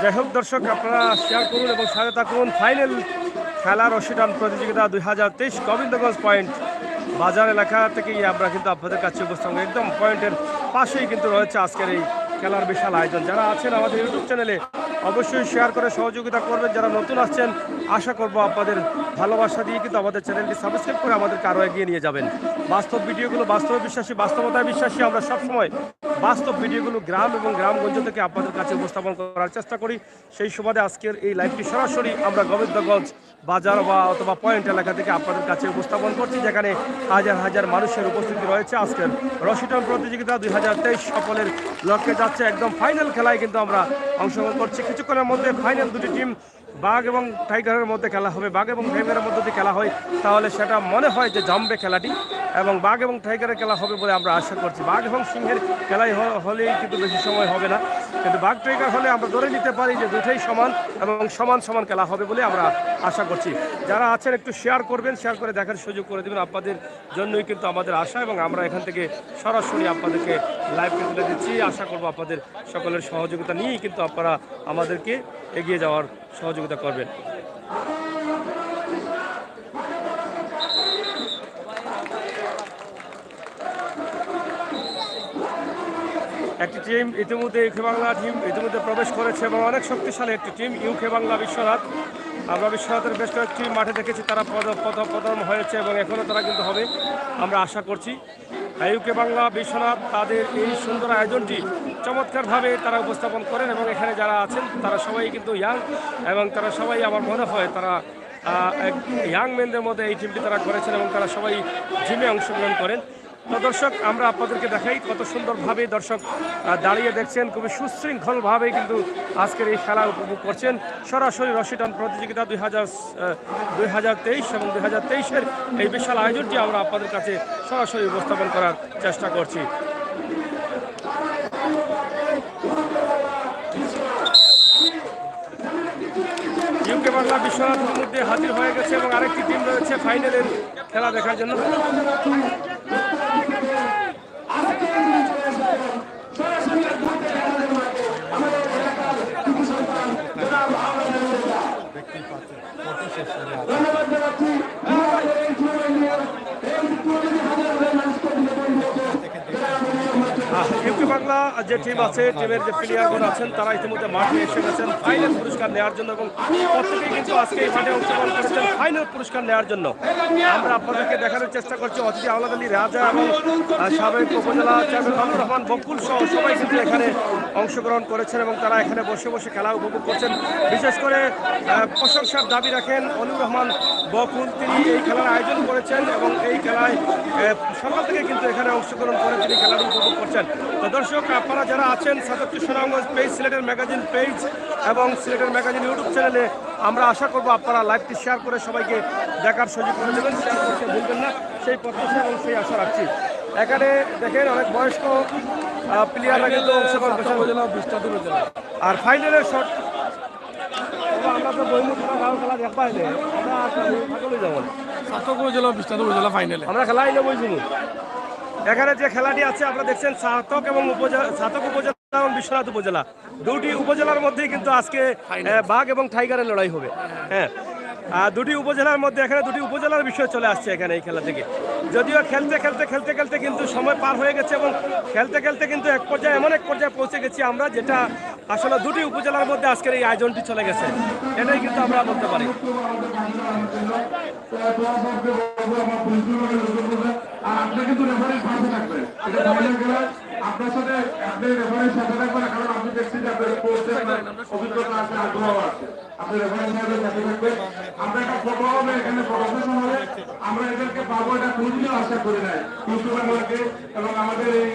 যাই হোক দর্শক, আপনারা শেয়ার করুন এবং সাথে থাকুন। ফাইনাল খেলা রশি টান প্রতিযোগিতা 2023 গোবিন্দগঞ্জ পয়েন্ট বাজার এলাকা থেকেই আমরা কিন্তু আপনাদের কাছে উপস্থাপন, একদম পয়েন্টের পাশেই কিন্তু রয়েছে আজকের এই খেলার বিশাল আয়োজন। যারা আছেন আমাদের ইউটিউব চ্যানেলে অবশ্যই শেয়ার করে সহযোগিতা করবেন। যারা নতুন আসছেন আশা করব আপনাদের ভালোবাসা দিয়ে কিন্তু আমাদের চ্যানেলটি সাবস্ক্রাইব করে আমাদেরকে আরও এগিয়ে নিয়ে যাবেন। বাস্তব ভিডিওগুলো বাস্তবে বিশ্বাসী, বাস্তবতায় বিশ্বাসী, আমরা সবসময় বাস্তব ভিডিওগুলো গ্রাম এবং গ্রামগঞ্জ থেকে আপনাদের কাছে উপস্থাপন করার চেষ্টা করি। সেই সুবাদে আজকের এই লাইভটি সরাসরি আমরা গোবিন্দগঞ্জ বাজার বা অথবা পয়েন্ট এলাকা থেকে আপনাদের কাছে উপস্থাপন করছি, যেখানে হাজার হাজার মানুষের উপস্থিতি রয়েছে। আজকের রশি টান প্রতিযোগিতা 2023 সফলের লক্ষ্যে যাচ্ছে। একদম ফাইনাল খেলায় কিন্তু আমরা অংশগ্রহণ করছি। কিছুক্ষণের মধ্যে ফাইনাল দুটি টিম বাঘ এবং টাইগারের মধ্যে খেলা হবে। বাঘ এবং টাইগারের মধ্যে যদি খেলা হয় তাহলে সেটা মনে হয় যে জমবে খেলাটি, এবং বাঘ এবং টাইগারের খেলা হবে বলে আমরা আশা করছি। বাঘ এবং সিংহের খেলাই হলেই কিন্তু বেশি সময় হবে না, কিন্তু বাঘ টাইগার হলে আমরা ধরে নিতে পারি যে দুটোই সমান এবং সমান সমান খেলা হবে বলে আমরা আশা করছি। যারা আছেন একটু শেয়ার করবেন, শেয়ার করে দেখার সুযোগ করে দেবেন, আপনাদের জন্যই কিন্তু আমাদের আশা, এবং আমরা এখান থেকে সরাসরি আপনাদেরকে লাইভে তুলে দিচ্ছি। আশা করব আপনাদের সকলের সহযোগিতা নিয়েই কিন্তু আপনারা আমাদেরকে এগিয়ে যাওয়ার সহযোগিতা করবেন। একটি টিম ইতিমধ্যে ইউকে বাংলা টিম ইতিমধ্যে প্রবেশ করেছে এবং অনেক শক্তিশালী একটি টিম ইউকে বাংলা বিশ্বনাথ। আমরা বিশ্বনাথের বেশ কয়েকটি মাঠে দেখেছি তারা পদম হয়েছে এবং এখনও তারা কিন্তু হবে, আমরা আশা করছি। ইউকে বাংলা বিশ্বনাথ তাদের এই সুন্দর আয়োজনটি চমৎকারভাবে তারা উপস্থাপন করেন এবং এখানে যারা আছেন তারা সবাই কিন্তু ইয়াং, এবং তারা সবাই আমার মনে হয় তারা ইয়াং মেনদের মধ্যে এই টিমটি তারা করেছেন এবং তারা সবাই জিমে অংশগ্রহণ করেন। তো দর্শক, আমরা আপনাদেরকে দেখাই কত সুন্দরভাবে দর্শক দাঁড়িয়ে দেখছেন, খুবই সুশৃঙ্খলভাবে কিন্তু আজকের এই খেলা উপভোগ করছেন। সরাসরি রশি টান প্রতিযোগিতা 2023 এবং 2023-এর এই বিশাল আয়োজনটি আমরা আপনাদের কাছে সরাসরি উপস্থাপন করার চেষ্টা করছি। ইউকে বাংলা বিশ্বনাথের মধ্যে হাজির হয়ে গেছে এবং আরেকটি টিম রয়েছে ফাইনালের খেলা দেখার জন্য। ইউপি বাংলা যে টিম আছে, টিমের যে প্লেয়ারগণ আছেন তারা ইতিমধ্যে মাঠে এসে গেছেন ফাইনাল পুরস্কার নেওয়ার জন্য এবং প্রত্যেকেই কিন্তু আজকে এই মাঠে অংশগ্রহণ করেছেন ফাইনাল পুরস্কার নেওয়ার জন্য। আমরা আপনাদেরকে দেখানোর চেষ্টা করছি অতিথি আওলাদ আলী রাজা এবং সাবেক উপজেলা চেয়ারম্যান আব্দুর রহমান বকুল সহ সবাই কিন্তু এখানে অংশগ্রহণ করেছেন এবং তারা এখানে বসে বসে খেলা উপভোগ করছেন। বিশেষ করে প্রশংসার দাবি রাখেন অনুর রহমান বকুল, তিনি এই খেলার আয়োজন করেছেন এবং এই খেলায় সকাল থেকে কিন্তু এখানে অংশগ্রহণ করে তিনি খেলাটি উপভোগ করছেন। তো দর্শক, আপনারা যারা আছেন সাতক্ষীরা সুনামগঞ্জ পেজ, সিলেটের ম্যাগাজিন পেজ এবং সিলেটের ম্যাগাজিন ইউটিউব চ্যানেলে, আমরা আশা করব আপনারা লাইভটি শেয়ার করে সবাইকে দেখার সুযোগ করে দেবেন। শেয়ার করতে ভুলবেন না, সেই প্রত্যাশা এবং সেই আশা রাখছি। এখানে দেখেন অনেক বয়স্ক প্লেয়াররা কিন্তু অংশগ্রহণ করছেন। আর ফাইনালের শট আমরা তো বইমুখ খেলা দেখ পাইলে আমরা যেমন সাতক উপজেলা বিশ্বনাথ উপজেলা ফাইনালে আমরা খেলা আইলে বইমুখ। এখানে যে খেলাটি আছে আপনারা দেখছেন সাতক উপজেলা এবং বিশ্বনাথ উপজেলা, দুটি উপজেলার মধ্যেই কিন্তু আজকে বাঘ এবং টাইগারের লড়াই হবে। হ্যাঁ, দুটি উপজেলার মধ্যে এখানে দুটি উপজেলার বিষয় চলে আসছে এখানে এই খেলা থেকে। যদিও খেলতে খেলতে কিন্তু সময় পার হয়ে গেছে এবং খেলতে খেলতে কিন্তু এক পর্যায়ে পৌঁছে গেছি আমরা, যেটা আসলে দুটি উপজেলার মধ্যে আজকের এই আয়োজনটি চলে গেছে, এটাই কিন্তু আমরা বলতে পারি। আপনার সাথে আপনি রেফারেন্স সাথে থাকবেন, কারণ আপনি দেখছি যে আপনার অভিজ্ঞতা আছে, আগ্রহ আছে, আপনি রেফারেন্স সাথে থাকবেন। আমরা একটা ফটো হবে এখানে, ফটো সেশন হবে, আমরা এদেরকে পাবো, এটা কোনদিনও আশা করি নাই ইউটিউব বাংলাকে এবং আমাদের এই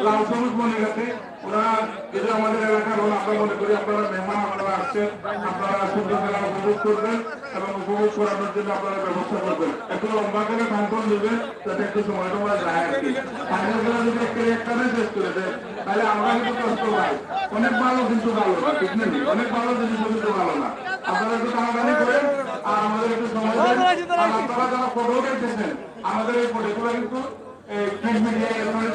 লাল সবুজ মনিরাতে ওরা যেটা আমাদের এলাকার হল, আমরা মনে করি আপনারা মেহমান, আপনারা আসছেন, আপনারা সুন্দর খেলা উপভোগ করবেন এবং উপভোগ করানোর জন্য আপনারা ব্যবস্থা করবেন। একটু লম্বা করে ফাংশন দেবেন যাতে একটু সময়টা যায় আর কি। ফাইনাল খেলা যদি একটা শেষ করে দেয় তাহলে আমরা কিন্তু কষ্ট পাই। অনেক ভালো কিন্তু ভালো না, ঠিক নেই, অনেক ভালো জিনিস কিন্তু ভালো না। আপনারা একটু টানাটানি করেন আর আমাদের একটু সময় দেন। আর আপনারা যারা ফটো দেখতেছেন আমাদের এই ফটোগুলো কিন্তু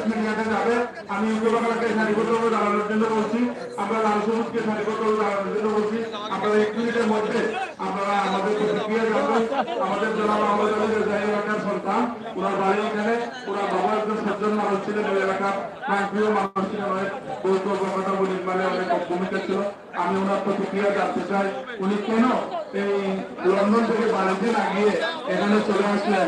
মিডিয়াতে যাবে। আমি উপবাংলাকে সারিবদ্ধ জানানোর জন্য বলছি, আমরা লাল সবুজকে সারিবদ্ধ জানানোর জন্য বলছি। আপনারা 1 মিনিটের মধ্যে আপনারা আমাদের প্রতিক্রিয়া জানাবেন। আমাদের জনাব আহমদ আলী রেজাই এলাকার সন্তান, ওনার বাড়ি এখানে, ওনার বাবা একজন সজ্জন মানুষ ছিলেন, ওই এলাকার প্রিয় মানুষ ছিলেন, অনেক কথা নির্মাণে অনেক ভূমিকা ছিল। আমি ওনার প্রতিক্রিয়া জানতে চাই, উনি কেন এই লন্ডন থেকে বাড়িতে না গিয়ে এখানে চলে আসলেন,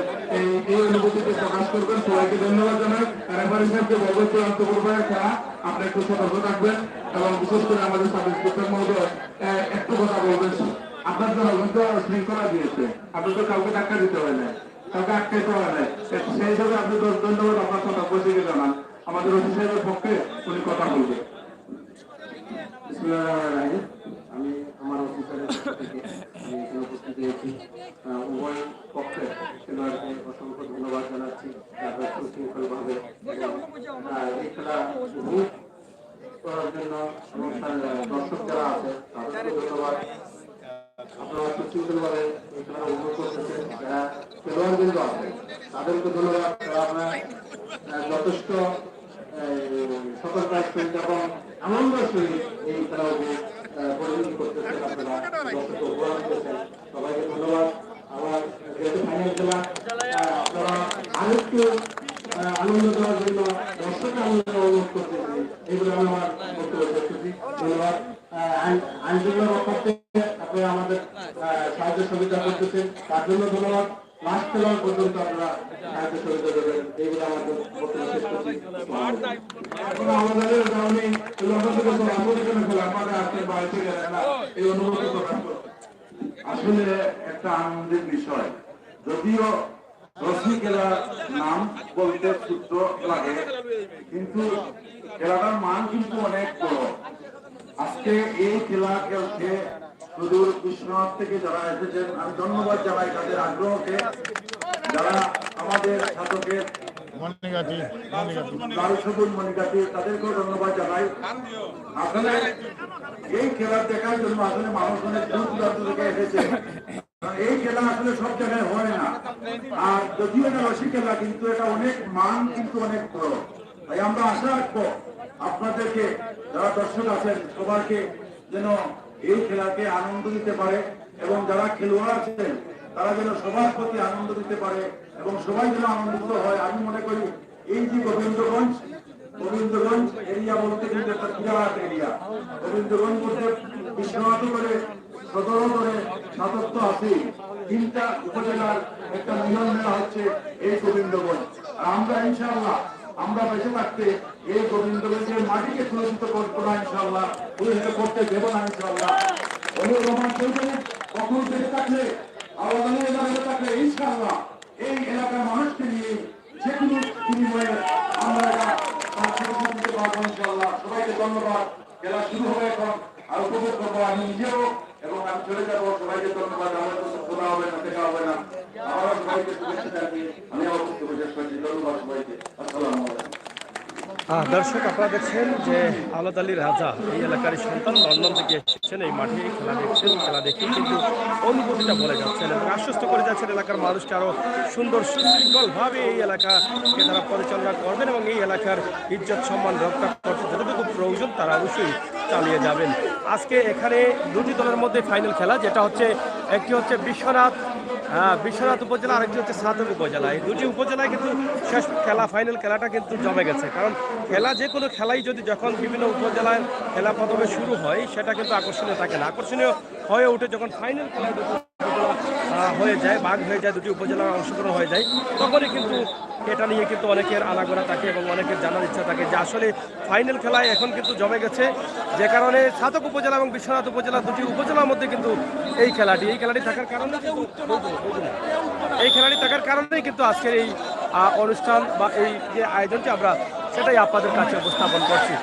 এই অনুভূতিকে প্রকাশ করবেন। সবাইকে ধন্যবাদ জানাই। রেফারি সাহেবকে বলবো চূড়ান্ত পর্যায়ে খেলা আপনি একটু সতর্ক থাকবেন এবং বিশেষ করে আমাদের সাব ইন্সপেক্টর মহোদয় একটু কথা বলবেন। আপনার জনগণ তো শৃঙ্খলা দিয়েছে, আপনি তো কাউকে ধাক্কা দিতে হয় না, কাউকে আটকাইতে হয় না, সেই হিসাবে আপনি ধন্যবাদ আপনার সতর্ক থেকে জানান। আমাদের ওসি সাহেবের পক্ষে উনি কথা বলবেন। আমি আমার অফিসারের থেকে উপস্থিত হয়েছি, উভয় পক্ষে খেলোয়াড়কে অসংখ্য ধন্যবাদ জানাচ্ছি। সুশৃঙ্খলভাবে এই খেলা উপভোগ করার জন্য দর্শক যারা আছে তাদেরকে ধন্যবাদ। আপনারা সুশৃঙ্খলভাবে এই খেলা উপভোগ করতেছেন। যারা খেলোয়াড় কিন্তু আছে তাদেরকে ধন্যবাদ, তারা আপনার যথেষ্ট সতর্কতার সহিত এবং আনন্দের সহিত এই খেলা পরিচালনা করতেছেন। আপনারা দর্শক উপহার দিয়েছেন, সবাইকে ধন্যবাদ। আমার যেহেতু ফাইনাল খেলা, আপনারা আরেকটু আনন্দ দেওয়ার জন্য দর্শক আনন্দ অনুভব করতেছি, এইগুলো আমি আমার বক্তব্য করতেছি। ধন্যবাদ। আইনশৃঙ্খলা রক্ষার্থে আপনারা আমাদের সাহায্য সুবিধা করতেছেন, তার জন্য ধন্যবাদ। লাস্ট খেলার পর্যন্ত আপনারা সাহায্য সুবিধা দেবেন, এইগুলো আমাদের বক্তব্য শেষ করছি। আমাদের কারণে এই অনুভূতি প্রকাশ করতে আসলে একটা আনন্দের বিষয়। যদিও রশি খেলার নাম বলতে সূত্র লাগে, কিন্তু খেলাটার মান কিন্তু অনেক বড়। আজকে এই খেলা খেলতে সুদূর বিশ্বনাথ থেকে যারা এসেছেন, আমি ধন্যবাদ জানাই তাদের আগ্রহকে। যারা আমাদের ছাত্রকে তাদেরকেও ধন্যবাদ জানাই। আসলে এই খেলা দেখার জন্য আসলে মানুষ অনেক দূর দূরান্ত থেকে এসেছে। এই খেলা আসলে সব জায়গায় হয় না, আর যদিও এটা রশি খেলা কিন্তু এটা অনেক মান কিন্তু অনেক বড়। তাই আমরা আশা রাখবো আপনাদেরকে, যারা দর্শক আছেন সবাইকে যেন এই খেলাকে আনন্দ দিতে পারে এবং যারা খেলোয়াড় আছেন তারা যেন সবার প্রতি আনন্দ দিতে পারে এবং সবাই যেন আনন্দিত হয়। আমি মনে করি এই যে গোবিন্দগঞ্জ গোবিন্দগঞ্জ এরিয়া বলতে কিন্তু একটা বিরাট এরিয়া। গোবিন্দগঞ্জ বলতে বিশ্বনাথ করে, সদর করে, সাতত্ব আছে, তিনটা উপজেলার একটা মিলন মেলা হচ্ছে এই গোবিন্দগঞ্জ। আর আমরা ইনশাআল্লাহ আমরা বেঁচে থাকতে এই গোবিন্দগঞ্জের মাটিকে সুরক্ষিত করবো না ইনশাআল্লাহ, সুরক্ষিত করতে দেব না ইনশাআল্লাহ। অনেক রহমান চৌধুরী কখন বেঁচে থাকলে, আলাদা বেঁচে থাকলে ইনশাআল্লাহ এই এলাকার মানুষকে নিয়ে যে কোনো বিনিময়ে আমরা তার সুরক্ষা দিতে পারবো ইনশাআল্লাহ। সবাইকে ধন্যবাদ। খেলা শুরু হবে এখন, আর উপভোগ করবো আমি নিজেও, এবং আমি চলে যাবো। সবাইকে ধন্যবাদ। আমার তো খোলা হবে না, দেখা হবে না। আমার সবাইকে শুভেচ্ছা জানিয়ে আমি আমার বক্তব্য শেষ করছি। ধন্যবাদ সবাইকে। আসসালামু আলাইকুম। দর্শক, আপনারা দেখছেন যে আওলাদ আলী রাজা এই এলাকার সন্তান লন্ডন থেকে এসেছেন এই মাঠে খেলা দেখছেন। খেলা দেখে কিন্তু অনুভূতিটা বলে যাচ্ছেন এবং আশ্বস্ত করে যাচ্ছেন এলাকার মানুষকে আরও সুন্দর সুশৃঙ্খলভাবে এই এলাকাকে তারা পরিচালনা করবেন এবং এই এলাকার ইজ্জত সম্মান রক্ষা করতে যতটুকু প্রয়োজন তারা অবশ্যই চালিয়ে যাবেন। আজকে এখানে দুটি দলের মধ্যে ফাইনাল খেলা, যেটা হচ্ছে একটি হচ্ছে বিশ্বনাথ উপজেলা, আরেকটি হচ্ছে সাতক উপজেলা। এই দুটি উপজেলায় কিন্তু শেষ খেলা, ফাইনাল খেলাটা কিন্তু জমে গেছে। কারণ খেলা যে কোনো খেলাই যদি যখন বিভিন্ন উপজেলায় খেলা প্রথমে শুরু হয় সেটা কিন্তু আকর্ষণীয় থাকে না। আকর্ষণীয় হয়ে ওঠে যখন ফাইনাল খেলায় দুটি উপজেলা হয়ে যায়, ভাগ হয়ে যায়, দুটি উপজেলার অংশগ্রহণ হয়ে যায়, তখনই কিন্তু এটা নিয়ে কিন্তু অনেকের আনাগোনা থাকে এবং অনেকের জানার ইচ্ছা থাকে যে আসলে ফাইনাল খেলায় এখন কিন্তু জমে গেছে, যে কারণে সাতক উপজেলা এবং বিশ্বনাথ উপজেলা দুটি উপজেলার মধ্যে কিন্তু এই খেলাটি থাকার কারণেই কিন্তু আজকের এই অনুষ্ঠান বা এই যে আয়োজনটি আমরা সেটাই আপনাদের কাছে উপস্থাপন করছি।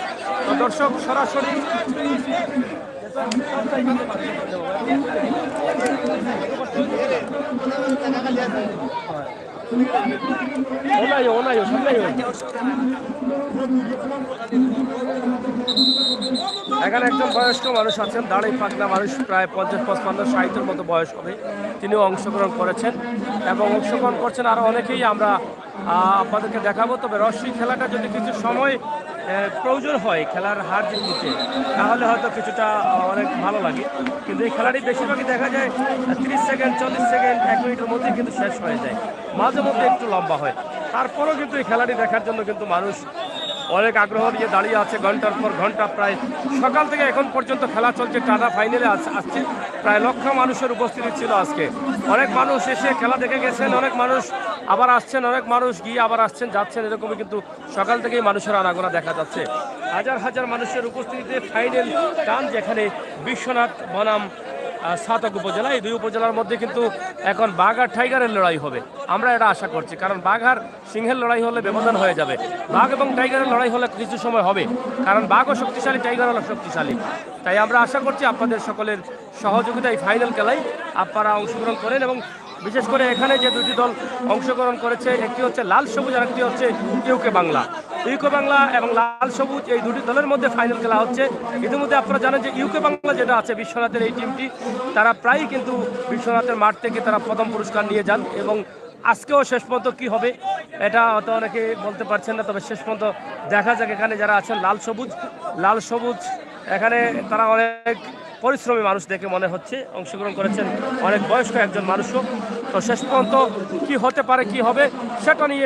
তো দর্শক, সরাসরি এখানে একজন বয়স্ক মানুষ আছেন, দাড়ি পাকনা মানুষ, প্রায় 50-55-60-এর মতো বয়স হবে। তিনিও অংশগ্রহণ করেছেন এবং অংশগ্রহণ করছেন আরও অনেকেই। আমরা আপনাদেরকে দেখাবো। তবে রশ্মি খেলাটা যদি কিছু সময় প্রয়োজন হয় খেলার হার জিত নিতে, তাহলে হয়তো কিছুটা অনেক ভালো লাগে, কিন্তু এই খেলাটি বেশিরভাগই দেখা যায় 30 সেকেন্ড, 40 সেকেন্ড, 1 মিনিটের মধ্যে কিন্তু শেষ হয়ে যায়, মাঝে মধ্যে একটু লম্বা হয়। তারপরেও কিন্তু এই খেলাটি দেখার জন্য কিন্তু মানুষ অনেক আগ্রহ নিয়ে দাঁড়িয়ে আছে, ঘন্টার পর ঘন্টা। প্রায় সকাল থেকে এখন পর্যন্ত খেলা চলছে, টানা ফাইনালে আসছে। প্রায় লক্ষ মানুষের উপস্থিতি ছিল আজকে। অনেক মানুষ এসে খেলা দেখে গেছেন, অনেক মানুষ আবার আসছেন, অনেক মানুষ গিয়ে আবার আসছেন, যাচ্ছেন। এরকমই কিন্তু সকাল থেকেই মানুষের আনাগোনা দেখা যাচ্ছে। হাজার হাজার মানুষের উপস্থিতিতে ফাইনাল টান, যেখানে বিশ্বনাথ বনাম সাতক উপজেলা, এই দুই উপজেলার মধ্যে কিন্তু এখন বাঘ আর টাইগারের লড়াই হবে। আমরা এটা আশা করছি, কারণ বাঘ আর সিংহের লড়াই হলে ব্যবধান হয়ে যাবে। বাঘ এবং টাইগারের লড়াই হলে কিছু সময় হবে, কারণ বাঘও শক্তিশালী, টাইগারও শক্তিশালী। তাই আমরা আশা করছি আপনাদের সকলের সহযোগিতায় ফাইনাল খেলায় আপনারা অংশগ্রহণ করেন। এবং বিশেষ করে এখানে যে দুটি দল অংশগ্রহণ করেছে, একটি হচ্ছে লাল সবুজ আর একটি হচ্ছে ইউকে বাংলা। ইউকে বাংলা এবং লাল সবুজ এই দুটি দলের মধ্যে ফাইনাল খেলা হচ্ছে। ইতিমধ্যে আপনারা জানেন যে ইউকে বাংলা যেটা আছে বিশ্বনাথের এই টিমটি, তারা প্রায়ই কিন্তু বিশ্বনাথের মাঠ থেকে তারা প্রথম পুরস্কার নিয়ে যান। এবং আজকেও শেষ পর্যন্ত কী হবে এটা হয়তো অনেকে বলতে পারছেন না, তবে শেষ পর্যন্ত দেখা যাক। এখানে যারা আছেন লাল সবুজ এখানে তারা অনেক পরিশ্রমী মানুষ দেখে মনে হচ্ছে, অংশগ্রহণ করেছেন অনেক বয়স্ক একজন মানুষও। তো শেষ পর্যন্ত কী হতে পারে, কী হবে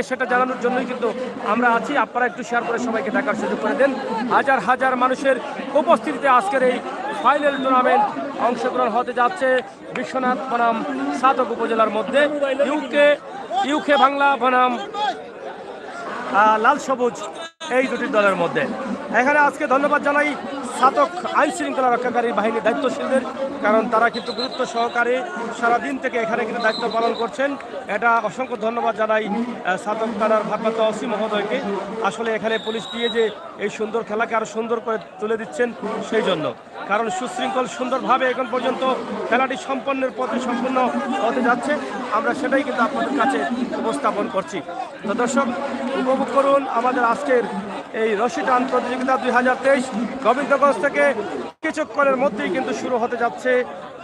সেটা জানানোর জন্যই কিন্তু আমরা আছি। আপনারা একটু শেয়ার করে সবাইকে দেখার সুযোগ করে দেন। হাজার হাজার মানুষের উপস্থিতিতে আজকের এই ফাইনাল টুর্নামেন্ট অংশগ্রহণ হতে যাচ্ছে বিশ্বনাথ বনাম সাতক উপজেলার মধ্যে, ইউকে বাংলা বনাম লাল সবুজ এই দুটি দলের মধ্যে। এখানে আজকে ধন্যবাদ জানাই সাতক আইন শৃঙ্খলা রক্ষাকারী বাহিনীর দায়িত্বশীলদের, কারণ তারা কিন্তু গুরুত্ব সহকারে সারাদিন থেকে এখানে কিন্তু দায়িত্ব পালন করছেন। এটা অসংখ্য ধন্যবাদ জানাই সাতক থানার ভারপ্রাপ্ত ওসি মহোদয়কে। আসলে এখানে পুলিশ দিয়ে যে এই সুন্দর খেলাকে আরও সুন্দর করে তুলে দিচ্ছেন সেই জন্য, কারণ সুশৃঙ্খল সুন্দরভাবে এখন পর্যন্ত খেলাটি সম্পন্ন হতে যাচ্ছে। আমরা সেটাই কিন্তু আপনাদের কাছে উপস্থাপন করছি। তো দর্শক, উপভোগ করুন আমাদের আজকের এই রশি টান প্রতিযোগিতা 2023 গোবিন্দগঞ্জ থেকে। কিছুক্ষণের মধ্যেই কিন্তু শুরু হতে যাচ্ছে।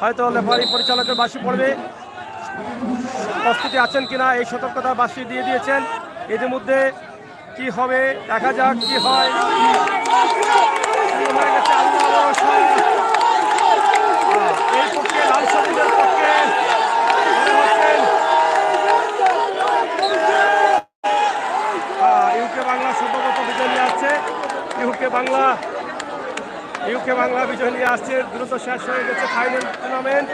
হয়তো লেফারি পরিচালকের বাঁশি পড়বে, প্রস্তুতি আছেন কিনা এই সতর্কতা বাঁশি দিয়ে দিয়েছেন। ইতিমধ্যে কি হবে দেখা যাক, কি হয়। এই পক্ষে লাল সবুজের পক্ষে ইউকে বাংলা সম্ভবত বিজয় নিয়ে আসছে। বাংলা বিজয় নিয়ে আসছে। দ্রুত শেষ হয়ে গেছে final tournament.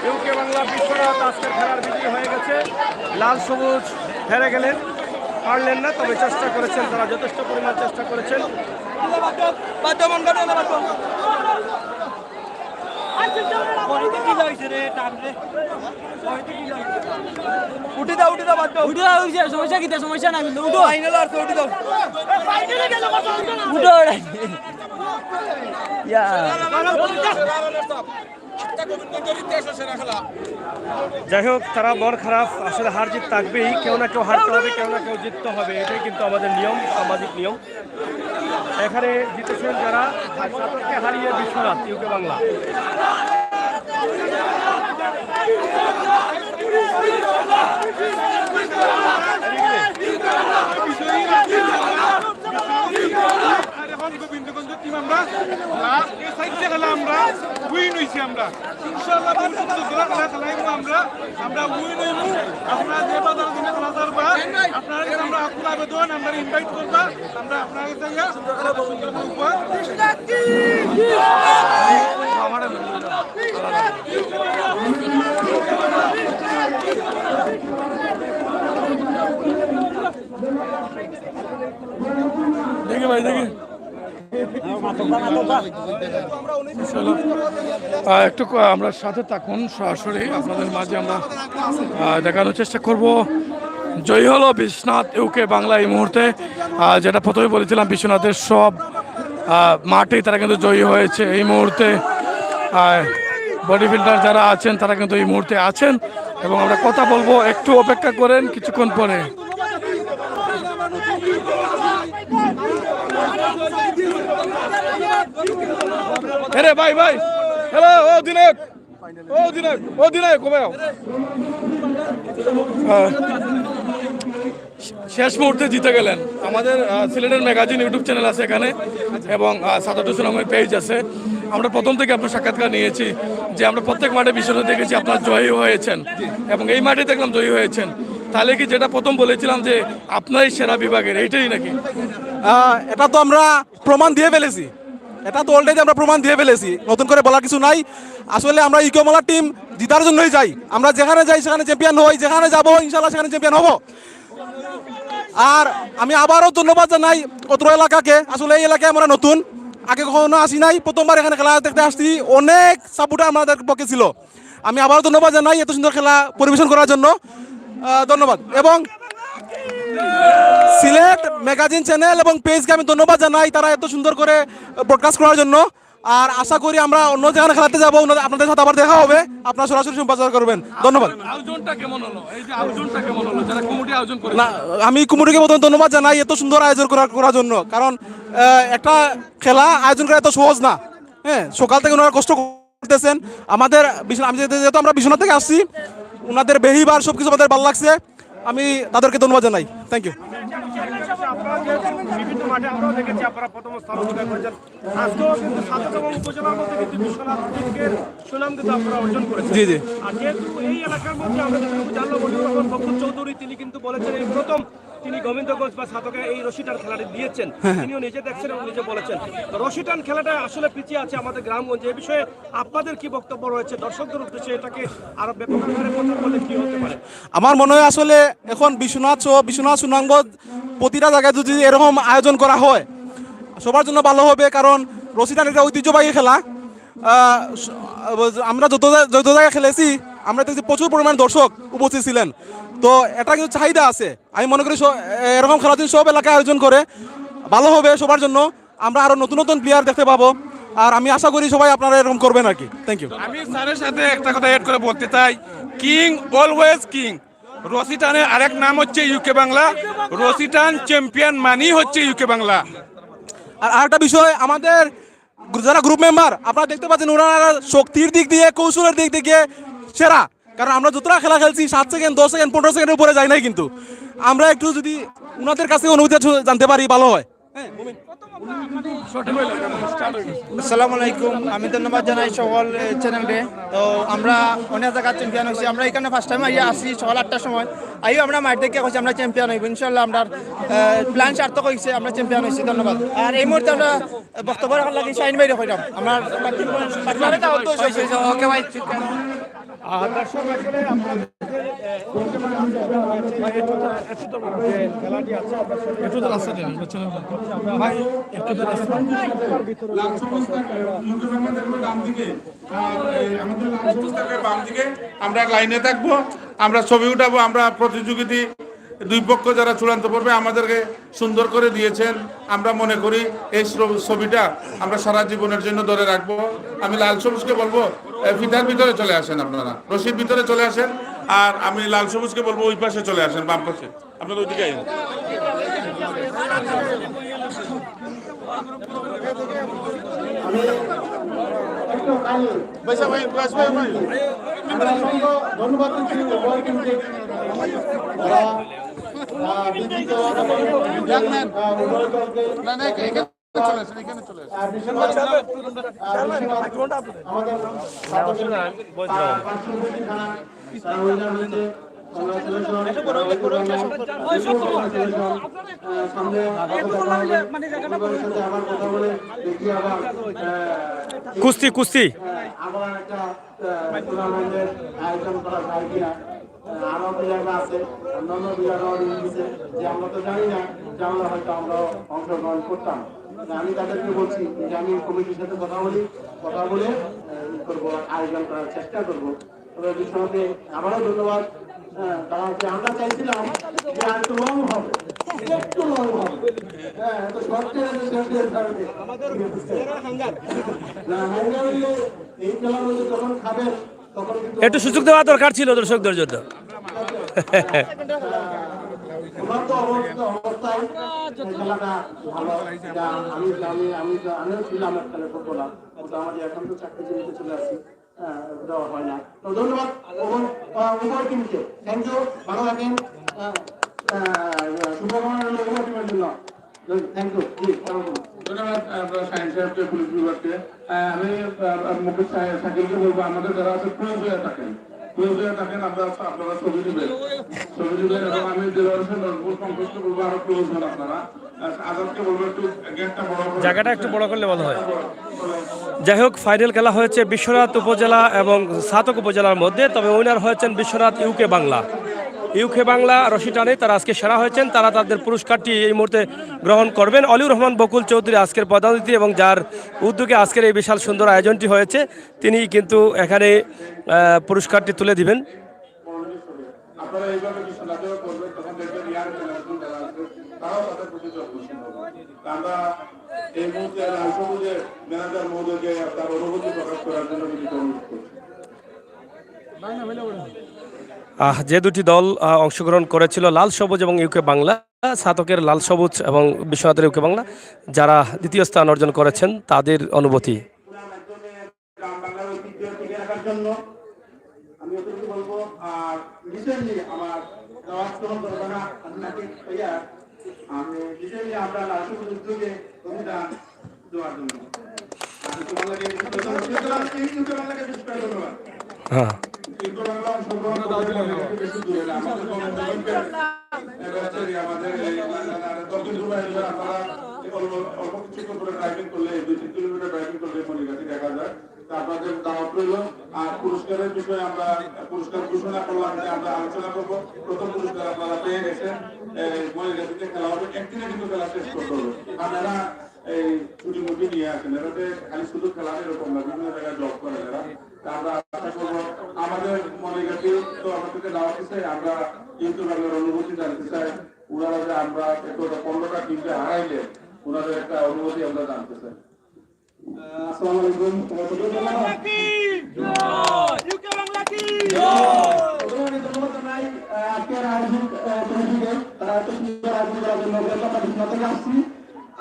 UK Bangla Biswanath আজকের খেলার বিজয়ী হয়ে গেছে। লাল সবুজ হেরে গেলেন, পারলেন না, তবে চেষ্টা করেছেন, তারা যথেষ্ট পরিমাণ চেষ্টা করেছেন। সমস্যা কি সমস্যা না কিন্তু উঠো ফাইনাল আর উঠে দাও উঠো যাই হোক, তারা মন খারাপ, আসলে হার জিত থাকবেই, কেউ না কেউ হারতে হবে, কেউ না কেউ জিততে হবে, এটাই কিন্তু আমাদের নিয়ম, সামাজিক নিয়ম। এখানে জিতেছেন যারা, সাতককে হারিয়ে বিশ্বনাথ ইউকে বাংলা। এখন গোবিন্দগঞ্জ টিম আমরা লাস্ট এই সাইডে খেলা আমরা উইন হইছি আমরা ইনশাআল্লাহ খেলাইবো আমরা উইন হইবো। আপনারা যে বাজার দিনে খেলা পারবা, আপনারা আমরা আকুল আবেদন আমরা ইনভাইট করবা, আমরা আপনাদের সঙ্গে সুন্দর উপহার দেখি ভাই দেখি একটু আমরা সাথে থাকুন, সরাসরি আপনাদের মাঝে আমরা দেখানোর চেষ্টা করব। জয়ী হলো বিশ্বনাথ ইউকে বাংলা এই মুহূর্তে, যেটা প্রথমে বলেছিলাম বিশ্বনাথের সব মাঠেই তারা কিন্তু জয়ী হয়েছে। এই মুহূর্তে বডি বিল্ডার যারা আছেন তারা কিন্তু এই মুহূর্তে আছেন এবং আমরা কথা বলবো, একটু অপেক্ষা করেন, কিছুক্ষণ পরে। আরে ভাই ভাই, হ্যালো, ও দিনায়ক কবে শেষ মুহূর্তে জিতে গেলেন। আমাদের সিলেটের ম্যাগাজিন ইউটিউব চ্যানেল আছে এখানে এবং সাতটু সুনামের পেজ আছে। আমরা প্রথম থেকে আপনার সাক্ষাৎকার নিয়েছি যে আমরা প্রত্যেক মাঠে বিশ্বনাথ দেখেছি আপনার জয়ী হয়েছেন এবং এই মাঠে দেখলাম জয়ী হয়েছেন। তাহলে কি যেটা প্রথম বলেছিলাম যে আপনারই সেরা বিভাগের, এইটাই নাকি? এটা তো আমরা প্রমাণ দিয়ে ফেলেছি, এটা তো অলরেডি আমরা প্রমাণ দিয়ে ফেলেছি, নতুন করে বলার কিছু নাই। আসলে আমরা ইউকে বাংলা টিম জিতার জন্যই যাই, আমরা যেখানে যাই সেখানে চ্যাম্পিয়ন হই, যেখানে যাবো ইনশাল্লাহ সেখানে চ্যাম্পিয়ন হব। আর আমি আবারও ধন্যবাদ জানাই অত্র এলাকাকে। আসলে এই এলাকায় আমরা নতুন, আগে কখনো আসি নাই, প্রথমবার এখানে খেলা দেখতে আসছি, অনেক সাপোর্টার আমাদের পক্ষে ছিল। আমি আবারও ধন্যবাদ জানাই এত সুন্দর খেলা পরিবেশন করার জন্য, ধন্যবাদ। এবং সিলেট ম্যাগাজিন চ্যানেল এবং পেজকে আমি ধন্যবাদ জানাই, তারা এত সুন্দর করে ব্রডকাস্ট করার জন্য। আর আশা করি আমরা অন্য জায়গায় খেলাতে যাবো, আপনাদের সাথে আবার দেখা হবে, আপনারা সরাসরি সম্প্রচার করবেন। ধন্যবাদ। আয়োজনটা কেমন হলো? এই যে আয়োজনটা কেমন হলো, যারা কমিটি আয়োজন করে? না, আমি কমিটিকে প্রথমে ধন্যবাদ জানাই এত সুন্দর আয়োজন করার জন্য, কারণ একটা খেলা আয়োজন করা এত সহজ না। হ্যাঁ, সকাল থেকে ওনারা কষ্ট করতেছেন। আমাদের যেহেতু আমরা বিশ্বনাথ থেকে আসছি, ওনাদের বেহিবার সব কিছু আমাদের ভালো লাগছে, আমি তাদেরকে ধন্যবাদ জানাই। Thank you. বিভিন্ন মাঠে আমরাও দেখেছি আপনারা প্রথম স্থান অধিকার করেছেন। আজকেও কিন্তু সাতক এবং উপজেলার মধ্যে কিন্তু বিশ্বনাথ টিমকের সুনাম কিন্তু আপনারা অর্জন করেছেন। জি জি। আর যেহেতু এই এলাকার মধ্যে আমরা যতটুকু জানলাম, ফখরুল চৌধুরী তিনি কিন্তু বলেছেন এই প্রথম তিনি গোবিন্দগঞ্জ বা সাতকে এই রশিটান খেলাটি দিয়েছেন, তিনিও নিজে দেখছেন এবং নিজে বলেছেন। রশিটান খেলাটা আসলে পিছিয়ে আছে আমাদের গ্রামগঞ্জে, এই বিষয়ে আপনাদের কি বক্তব্য রয়েছে? দর্শকদের উদ্দেশ্যে এটাকে আরো ব্যাপক আকারে প্রচার করলে কি হতে পারে? আমার মনে হয় আসলে এখন বিশ্বনাথ সুনামগঞ্জ প্রতিটা জায়গায় যদি এরকম আয়োজন করা হয় সবার জন্য ভালো হবে, কারণ রশিটান একটা ঐতিহ্যবাহী খেলা। আমরা যত জায়গায় খেলেছি আমরা দেখছি প্রচুর পরিমাণ দর্শক উপস্থিত ছিলেন, তো এটা কিন্তু চাহিদা আছে। আমি মনে করি এরকম খেলা যদি সব এলাকায় আয়োজন করে ভালো হবে সবার জন্য, আমরা আরো নতুন নতুন প্লেয়ার দেখতে পাবো। আর আমি আশা করি সবাই আপনারা এরকম করবেন আর কি। Thank you. আমি স্যারের সাথে একটা কথা এড করে বলতে চাই, কিং অলওয়েজ কিং। রশিটানের আরেক নাম হচ্ছে ইউকে বাংলা, রশিটান চ্যাম্পিয়ন মানেই হচ্ছে ইউকে বাংলা। আর আরেকটা বিষয়, আমাদের যারা গ্রুপ মেম্বার আপনারা দেখতে পাচ্ছেন, ওনারা শক্তির দিক দিয়ে কৌশলের দিক থেকে সেরা, কারণ আমরা যতটা খেলা খেলছি 7 সেকেন্ড 10 সেকেন্ড 15 সেকেন্ডের উপরে যাই নাই, কিন্তু আমরা একটু যদি ওনাদের কাছে অনুভূতি জানতে পারি ভালো হয়। আসসালামু আলাইকুম, আমি ধন্যবাদ জানাই সকল চ্যানেলকে। তো আমরা অনেক জায়গায় চ্যাম্পিয়ন হয়েছি, আমরা এখানে ফার্স্ট টাইম আইয়া আসি সকাল 8টার সময় আইও আমরা মাঠ দেখে কইছি আমরা চ্যাম্পিয়ন হইব ইনশাল্লাহ। আমরা প্ল্যান সার্থক হয়েছে, আমরা চ্যাম্পিয়ন হয়েছি, ধন্যবাদ। আর এই মুহূর্তে আমরা বক্তব্য রাখার লাগে শাইন ভাই কইলাম আমার ওকে ভাই। দর্শক আসলে আপনাদের খেলাটি আছে একটু তো রাস্তা নেই ভাই, একটু তো রাস্তা বাম দিকে আমরা লাইনে থাকবো, আমরা ছবি উঠাবো। আমরা প্রতিযোগিতা দুই পক্ষ যারা চূড়ান্ত পর্বে আমাদেরকে সুন্দর করে দিয়েছেন, আমরা মনে করি এই ছবিটা আমরা সারা জীবনের জন্য ধরে রাখবো। আমি লাল সবুজকে বলবো ফিতার ভিতরে চলে আসেন, আপনারা রশির ভিতরে চলে আসেন। আর আমি লাল সবুজকে বলবো ওই পাশে চলে আসেন, বাম পাশে, আপনারা ওইদিকে আইন। ধন্যবাদ কুস্তি কুস্তি আবার একটা টুর্নামেন্টের আয়োজন করা যায় কিনা, আরো প্লেয়াররা আছে, অন্যান্য প্লেয়াররাও দিচ্ছে যে আমরা তো জানি না যে আমরা হয়তো আমরাও অংশগ্রহণ করতাম। আমি তাদেরকে বলছি যে আমি কমিটির সাথে কথা বলে করবো, আয়োজন করার চেষ্টা করবো। তবে বিষয়তে আবারও ধন্যবাদ। আমরা চাইছিলাম যে আর একটু লং হবে, একটু লং হবে। হ্যাঁ, তো শর্টের কারণে এই খেলার মধ্যে যখন খাবেন তখন কিন্তু একটু সুযোগ দেওয়া দরকার ছিল দর্শকদের জন্য। ওনার তো অবস্থায় খেলাটা ভালো। আমিও ছিলাম একটা ফুটবলার, কিন্তু আমাদের এখন তো চাকরি জীবিত চলে আসছি, দেওয়া হয় না। তো ধন্যবাদ উভয় টিমকে, থ্যাংক ইউ, ভালো থাকেন, শুভকামনা রইল উভয় টিমের জন্য, থ্যাংক ইউ। ধন্যবাদ সায়েন্স সাহেবকে, পুলিশ বিভাগকে। আমি মুকেশ সাকিলকে বলবো আমাদের যারা আছে ক্লোজ হয়ে থাকেন, আপনারা ছবি দিবেন এবং আমি পঙ্কজকে বলবো আরো ক্লোজ হন আপনারা। আজাদকে বলবো একটু গেটটা বড়, জায়গাটা একটু বড় করলে ভালো হয়। যাই হোক, ফাইনাল খেলা হয়েছে বিশ্বনাথ উপজেলা এবং সাতক উপজেলার মধ্যে, তবে উইনার হয়েছেন বিশ্বনাথ ইউকে বাংলা। ইউকে বাংলা রশি টানে তারা আজকে সেরা হয়েছেন, তারা তাদের পুরস্কারটি এই মুহূর্তে গ্রহণ করবেন। অলিউর রহমান বকুল চৌধুরী আজকের প্রধান অতিথি এবং যার উদ্যোগে আজকের এই বিশাল সুন্দর আয়োজনটি হয়েছে, তিনি কিন্তু এখানে পুরস্কারটি তুলে দিবেন। আপনারা এইভাবে বিশ্বনাথেও করবেন, তখন দেখবেন ইয়ার যারা আছে তারাও তাদের প্রতি যত্নশীল হবে। আমরা এই মুহূর্তে সবুজের ম্যানেজার মহোদয়কে তার অনুভূতি প্রকাশ করার জন্য বিনীত অনুরোধ করছি। যে দুটি দল অংশগ্রহণ করেছিল, লাল সবুজ এবং ইউকে বাংলা, সাতকের লাল সবুজ এবং বিশ্বনাথের ইউকে বাংলা, যারা দ্বিতীয় স্থান অর্জন করেছেন তাদের অনুভূতি। আমি এতটুকু বলবো, আর রিসেন্টলি আমার আমি রিসেন্টলি আমরা রাষ্ট্রপতি উদ্যোগে অভিযান দেওয়ার জন্য হ্যাঁ, আমাদের দক্ষিণ পূর্বাঞ্চলে আপনারা অল্প কিছু করে ড্রাইভিং করলে 2-3 কিলোমিটার ড্রাইভিং করলে মনিগাতি দেখা যায়। আপনাদের দাওয়াত রইল। আর পুরস্কারের বিষয়ে আমরা পুরস্কার ঘোষণা করলাম যে আমরা আলোচনা করবো। প্রথম পুরস্কার আপনারা পেয়ে গেছেন, মনিগাতিতে খেলা হবে, একদিনে কিন্তু খেলা শেষ করতে হবে। আপনারা এই ছুটি মুটি নিয়ে আসেন, এটাতে খালি শুধু খেলা এরকম না, বিভিন্ন জায়গায় জব করেন এরা। আমরা আশা করবো আমাদের মনিগাতি তো আমাদেরকে দাওয়াত দিচ্ছে, আমরা কিন্তু বাংলার অনুভূতি জানতে চাই। ওনারা যে আমরা 15টা টিমকে হারাইলে ওনাদের একটা অনুভূতি আমরা জানতে চাই। আসসালামু আলাইকুম।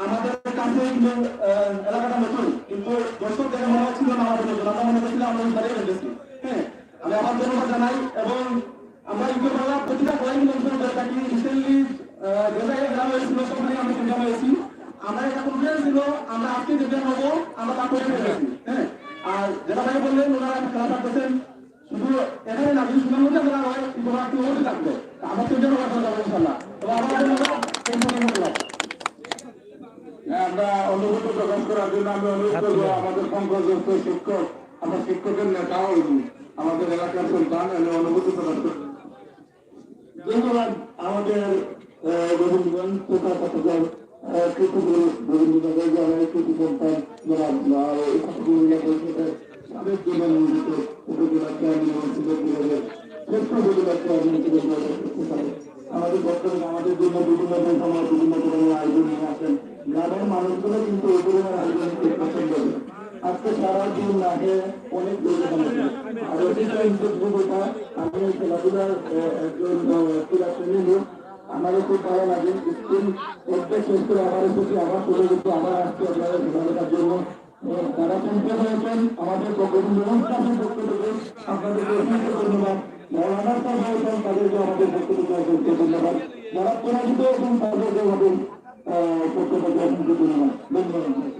আমাদের কাছে এলাকাটা নতুন, কিন্তু দর্শক দেখে মনে হচ্ছিল না আমাদের নতুন, আমরা মনে করছিলাম আমরা ঘরে ফেলেছি। হ্যাঁ, আমি আমার ধন্যবাদ জানাই। এবং আমরা ইউকে বাংলা প্রতিটা কয়েক অনুষ্ঠান করে থাকি। রিসেন্টলি গ্রাম হয়েছিল, সবখানে আমরা হয়েছি। আমরা ছিল আমরা আজকে যেটা হবো আমরা তা করে ফেলেছি, হ্যাঁ। আর যেটা ভাই বললেন ওনারা খেলা থাকতেছেন শুধু এখানে না, যদি সুনাম মধ্যে আমরা হয় থাকবে আমার তো জন্য কথা যাবো ইনশাল্লাহ। তবে আমরা অনুভূতি প্রকাশ করার জন্য আমি অনুরোধ করবো আমাদের সংখ্যাগরিষ্ঠ শিক্ষক, আমরা শিক্ষকের নেতাও আমাদের এলাকার সন্তান, আমি অনুভূতি প্রকাশ করি। ধন্যবাদ আমাদের গোবিন্দগঞ্জ তথা চট্টগ্রাম কৃষকগুরু গোবিন্দনগর জেলার কৃষি সন্তান জনাব উপজেলা পরিষদের সাবেক জেলা নিয়োজিত উপজেলা চেয়ারম্যান এবং সিলেট বিভাগের শ্রেষ্ঠ উপজেলা চেয়ারম্যান আমাদের বর্তমানে আমাদের জন্য বিভিন্ন সময় বিভিন্ন ধরনের আয়োজন নিয়ে আসেন। গ্রামের মানুষগুলো কিন্তু এই ধরনের আয়োজন খুব পছন্দ করে। আজকে সারাদিন লাগে অনেক আর অতিটা আমি খেলাধুলার একজন ক্রীড়াপ্রেমী লোক। আমারও খুব ভালো লাগে স্কুল প্রত্যেক শেষ করে আমার এসেছি, আবার চলে যেতে আবার আসছি আপনাদের খেলাধুলার জন্য। তারা চ্যাম্পিয়ন হয়েছেন আমাদের ব্যবস্থাপন পক্ষ থেকে আপনাদেরকে অসংখ্য ধন্যবাদ। মৌলানা সাহেব হয়েছেন তাদেরকে আমাদের পক্ষ থেকে অসংখ্য ধন্যবাদ। যারা পরাজিত হয়েছেন তাদেরকে আমাদের পক্ষ থেকে অসংখ্য ধন্যবাদ। ধন্যবাদ।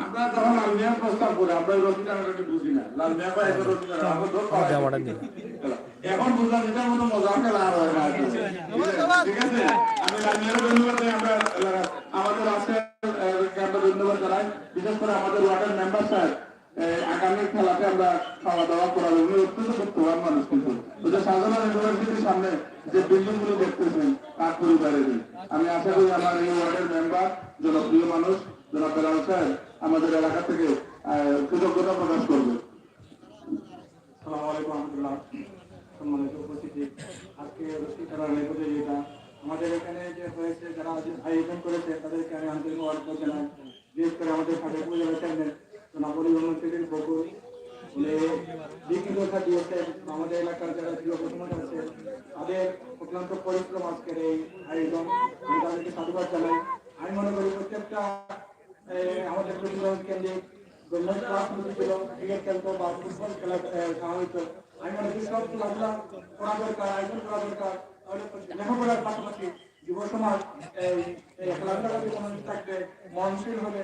আমরা যখন লালমিয়া প্রস্তাব করে আমরা রশি টানাটানি বুঝি না, লালমিয়া বা এখন রশি এখন বুঝলাম এটার মতো মজা খেলা আর হয় না। ঠিক আছে, আমি লালমিয়ারও ধন্যবাদ জানাই, আমরা আমাদের আজকের ধন্যবাদ জানাই, বিশেষ করে আমাদের ওয়ার্ডের মেম্বার সাহেব। আগামী খেলাতে আমরা খাওয়া দাওয়া করাবো, উনি অত্যন্ত সত্যবান মানুষ। কিন্তু শাহজালাল ইউনিভার্সিটির সামনে যে বিল্ডিং গুলো দেখতেছেন তার পরিবারের, আমি আশা করি আমার এই ওয়ার্ডের মেম্বার জনপ্রিয় মানুষ জনাব বেলাল সাহেব আমাদের এলাকা থেকে কৃতজ্ঞতা প্রকাশ করবে। আসসালামু আলাইকুম রহমতুল্লাহ। সম্মানিত উপস্থিতি, আজকে রশি খেলার প্রতিযোগিতা আমাদের এখানে যে হয়েছে, যারা আয়োজন করেছে তাদেরকে আমি আন্তরিক মোবারকবাদ জানাই। বিশেষ করে আমাদের সাবেক উপজেলা চেয়ারম্যান জনাব পরিবহন বকু, উনি বিজ্ঞতা দিয়েছেন। আমাদের এলাকার যারা যুব প্রতিমত আছে তাদের অত্যন্ত পরিশ্রম আজকের এই আয়োজন, আমি তাদেরকে সাধুবাদ জানাই। আমি মনে করি প্রত্যেকটা আমাদের প্রতিবন্ধ কেন্দ্রিক ছিল, ক্রিকেট খেলতো বা ফুটবল খেলা খাওয়া হইতো। আমি মনে করি সব খেলাধুলা করা দরকার, আয়োজন করা দরকার। তাহলে লেখাপড়ার পাশাপাশি যুব সমাজ এই খেলাধুলা থাকবে, মননশীল হবে,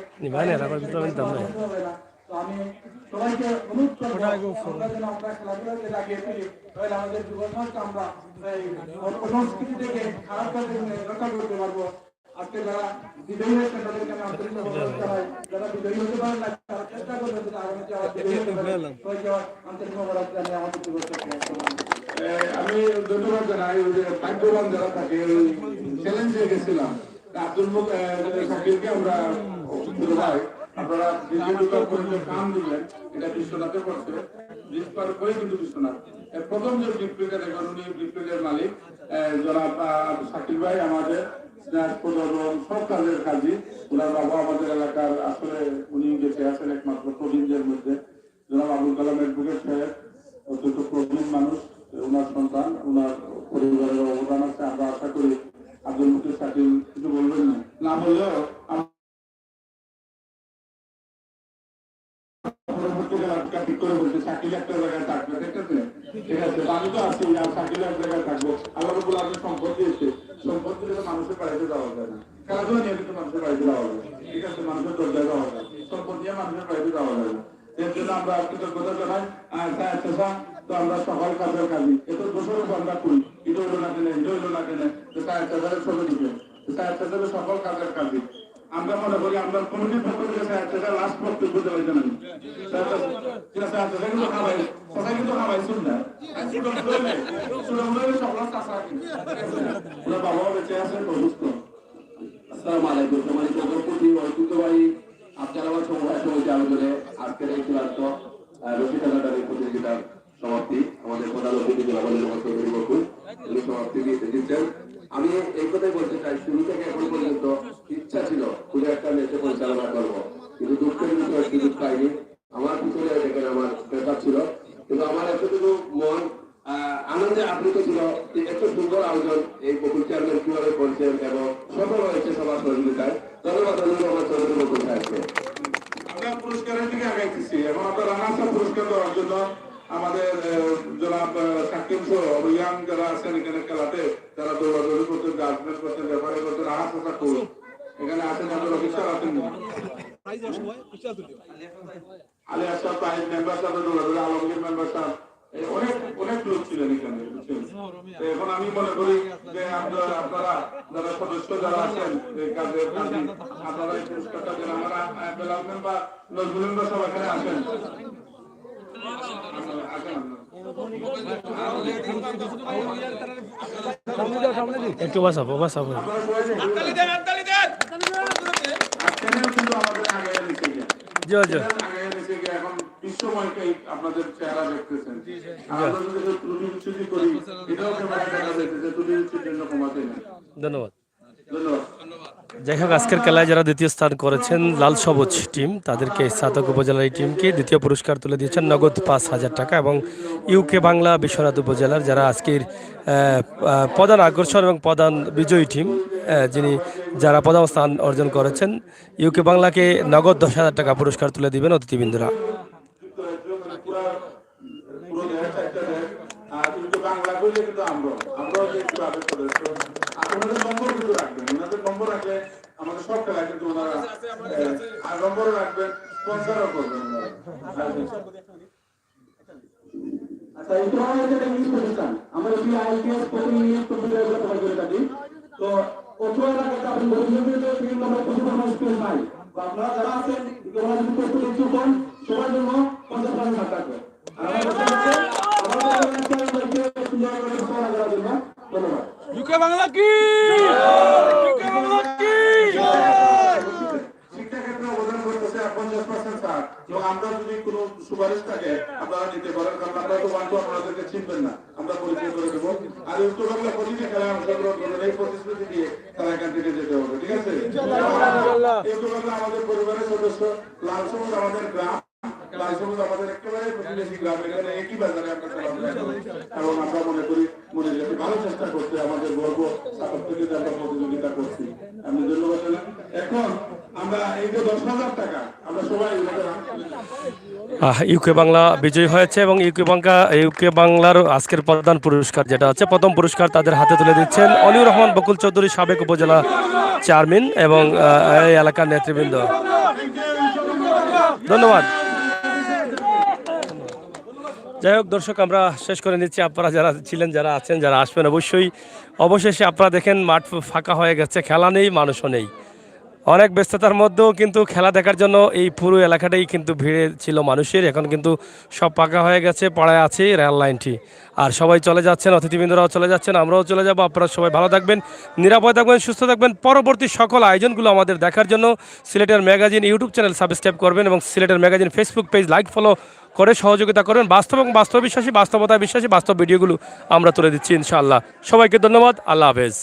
হবে না। তো আমি সবাইকে অনুরোধ করবো আমরা যেন আমরা খেলাধুলাকে লাগিয়ে ফেলি, তাহলে আমাদের যুব সমাজকে আমরা সংস্কৃতি থেকে খারাপ কাজে রক্ষা করতে পারবো। আজকে যারা বিজয়ী হয়েছে তাদেরকে আমি আন্তরিক ধন্যবাদ জানাই, যারা বিজয়ী হতে পারেন না তারা চেষ্টা করবেন যে আগামীতে সবাইকে আন্তরিক ধন্যবাদ জানিয়ে আমাদের আমি ধন্যবাদ জানাই। ওই যে ভাগ্যবান যারা থাকে চ্যালেঞ্জে গেছিলাম আব্দুল মুখ শাকিলকে আমরা ভাই আপনারা কাম দিলেন, এটা বিশ্বনাথে পড়ছে করে কিন্তু বিশ্বনাথ প্রথম যে গিফটের এখন উনি গিফটের মালিক জনাব শাকিল ভাই আমাদের সব কাজের কাজী। ওনার বাবা আমাদের এলাকার আসলে উনি বেঁচে আছেন একমাত্র প্রবীণদের মধ্যে। জনাব আবুল কালাম অ্যাডভোকেট সাহেব অত্যন্ত প্রবীণ মানুষ, ওনার সন্তান, ওনার পরিবারের অবদান আছে। আমরা আশা করি আব্দুল মুকির শাকিল কিছু বলবেন না বললেও ঠিক করে বলতে শাকিল একটা জায়গায় থাকবে, ঠিক আছে, আমি তো আছি আর শাকিল এক জায়গায় থাকবো। আল্লাহ রাব্বুল আলামিন সম্পদ দিয়েছে, সম্পদ দিলে মানুষের বাড়িতে যাওয়া যায় না, খেলাধুলা নিয়ে কিন্তু মানুষের বাড়িতে যাওয়া যায়, ঠিক আছে, মানুষের দরজায় যাওয়া যায়, সম্পদ নিয়ে মানুষের বাড়িতে যাওয়া যায় না। এর জন্য আমরা কৃতজ্ঞতা জানাই। তো আমরা সকাল কাজের কাজী এত বছর আমরা করি, এটা হইলো না কেন, এটা হইলো না কেন, ছবি দিবে সকল কাজের কাজী। আমরা মনে করি আমরা কমিটির পক্ষ থেকে লাস্ট বক্তব্য দেওয়ার জন্য কিন্তু খাবাই সবাই কিন্তু খাবাই শুননা বাবা বেঁচে আছেন অসুস্থ। আসসালামু আলাইকুম। সম্মানিত উপস্থিতি, ঐতিহ্যবাহী আফজালাবাদ সমবায় সমিতি আয়োজনে আজকের এই চূড়ান্ত রশি টানাটানি প্রতিযোগিতার সমাপ্তি আমাদের প্রধান অতিথি উনি সমাপ্তি দিচ্ছেন। আমি এই কথাই বলতে চাই, শুরু থেকে এখন পর্যন্ত ইচ্ছা ছিল পুরো একটা ম্যাচে পরিচালনা করবো, কিন্তু দুঃখের বিষয় সুযোগ পাইনি। আমার পিছনে দেখেন আমার ব্যাপার ছিল, কিন্তু আমার এতটুকু মন আনন্দে আপ্লুত ছিল যে এত সুন্দর আয়োজন এই বকুল চেয়ারম্যান কিভাবে করছেন এবং সফল হয়েছে সবার সহযোগিতায়। ধন্যবাদ আমার চৌধুরী বকুল সাহেবকে। আমরা খেলাতে যারা দৌড়াদৌড়ি করতেন, গার্জমেন্ট করতেন, ব্যাপারে করতেন, আহা কথা কই এখানে আছেন আমাদের অফিসার আছেন আলী আশরাফ প্রাইজ মেম্বার সাহেব, দৌড়াদৌড়ি আলমগীর মেম্বার সাহেব, অনেক অনেক লোক ছিলেন এখানে। এখন আমি মনে করি যে আপনারা যারা সদস্য যারা আছেন কাজের কাজী, আপনারা এই পুরস্কারটা দেন। আমরা বেলাল মেম্বার, নজরুল মেম্বার সব এখানে আসেন। একটু বাঁচাবো বাঁচাবো। জি জি এখন বিশ্বময়কে আপনাদের চেহারা দেখতেছেন, আমরা যদি ত্রুটি বিচ্ছুতি করি এটাও ক্যামেরা দেখা যাচ্ছে, ত্রুটি বিচ্ছুতির জন্য ক্ষমাতে নেই। ধন্যবাদ। ধন্যবাদ। যাই হোক, আজকের খেলায় যারা দ্বিতীয় স্থান করেছেন লাল সবুজ টিম, তাদেরকে ছাতক উপজেলার এই টিমকে দ্বিতীয় পুরস্কার তুলে দিয়েছেন নগদ 5,000 টাকা, এবং ইউকে বাংলা বিশ্বনাথ উপজেলার যারা আজকের প্রধান আকর্ষণ এবং প্রধান বিজয়ী টিম, যারা প্রথম স্থান অর্জন করেছেন, ইউকে বাংলাকে নগদ 10,000 টাকা পুরস্কার তুলে দিবেন অতিথিবৃন্দরা। বাংলা বললে কিন্তু আমরাও যে ক্লাবের সদস্য, ওনাদের নম্বর কিন্তু রাখবেন, ওনাদের নম্বর রাখলে আমাদের সব খেলায় কিন্তু ওনারা নম্বরও রাখবেন, স্পন্সরও করবেন ওনারা। আচ্ছা, এই তো আমাদের একটা নিউজ প্রতিষ্ঠান, আমরা যদি আইপিএস কোচিং নিউজ কম্পিউটার ব্যবহার করে থাকি, তো অত এলাকাতে আপনি ভবিষ্যতে বিভিন্ন নম্বর প্রতিষ্ঠান স্পেস নাই, বা আপনারা যারা আছেন এগুলো যদি প্রস্তুতি ইচ্ছুক হন সবার জন্য 50% থাকবে। আর ইউকে বাংলা কি, ইউকে বাংলা কি, শিক্ষা ক্ষেত্রে অবদান করতেছে 50% ছাড়, এবং আমরা যদি কোনো সুপারিশ থাকে আপনারা নিতে পারেন, কারণ আপনারা তো আপনাদেরকে চিনবেন না, আমরা পরিচয় করে দেবো। আর উত্তর বাংলা প্রতিটি খেলায় অংশগ্রহণ করবেন, এই প্রতিশ্রুতি দিয়ে তারা এখান থেকে যেতে হবে, ঠিক আছে? উত্তর বাংলা আমাদের পরিবারের সদস্য, লাল সবুজ আমাদের গ্রাম, লাল সবুজ আমাদের একেবারে প্রতিবেশী গ্রাম, এখানে একই বাজারে আমরা খেলাধুলা করি, এবং আমরা মনে করি মনে রেখে ভালো চেষ্টা করতে আমাদের গর্ব সাপোর্ট থেকে আমরা প্রতিযোগিতা করছি। আমি ধন্যবাদ জানাই। এখন আমরা এই যে 10,000 টাকা আমরা সবাই ইউকে বাংলা বিজয়ী হয়েছে, এবং ইউকে বাংলার আজকের প্রধান পুরস্কার যেটা হচ্ছে, প্রথম পুরস্কার তাদের হাতে তুলে দিচ্ছেন অলিউর রহমান বকুল চৌধুরী, সাবেক উপজেলা চেয়ারম্যান এবং এই এলাকার নেতৃবৃন্দ। ধন্যবাদ। যাই হোক দর্শক, আমরা শেষ করে নিচ্ছি। আপনারা যারা ছিলেন, যারা আছেন, যারা আসবেন, অবশেষে আপনারা দেখেন মাঠ ফাঁকা হয়ে গেছে, খেলা নেই, মানুষও নেই। অনেক ব্যস্ততার মধ্যেও কিন্তু খেলা দেখার জন্য এই পুরো এলাকাটাই কিন্তু ভিড়ে ছিল মানুষের। এখন কিন্তু সব পাকা হয়ে গেছে, পাড়ায় আছে রেল লাইনটি, আর সবাই চলে যাচ্ছেন, অতিথিবৃন্দরাও চলে যাচ্ছেন, আমরাও চলে যাব। আপনারা সবাই ভালো থাকবেন, নিরাপদ থাকবেন, সুস্থ থাকবেন। পরবর্তী সকল আয়োজনগুলো আমাদের দেখার জন্য সিলেটের ম্যাগাজিন ইউটিউব চ্যানেল সাবস্ক্রাইব করবেন, এবং সিলেটের magazine Facebook page like follow করে সহযোগিতা করবেন। বাস্তব এবং বাস্তব বিশ্বাসী, বাস্তবতায় বিশ্বাসী, বাস্তব ভিডিওগুলো আমরা তুলে দিচ্ছি ইনশাআল্লাহ। সবাইকে ধন্যবাদ। আল্লাহ হাফেজ।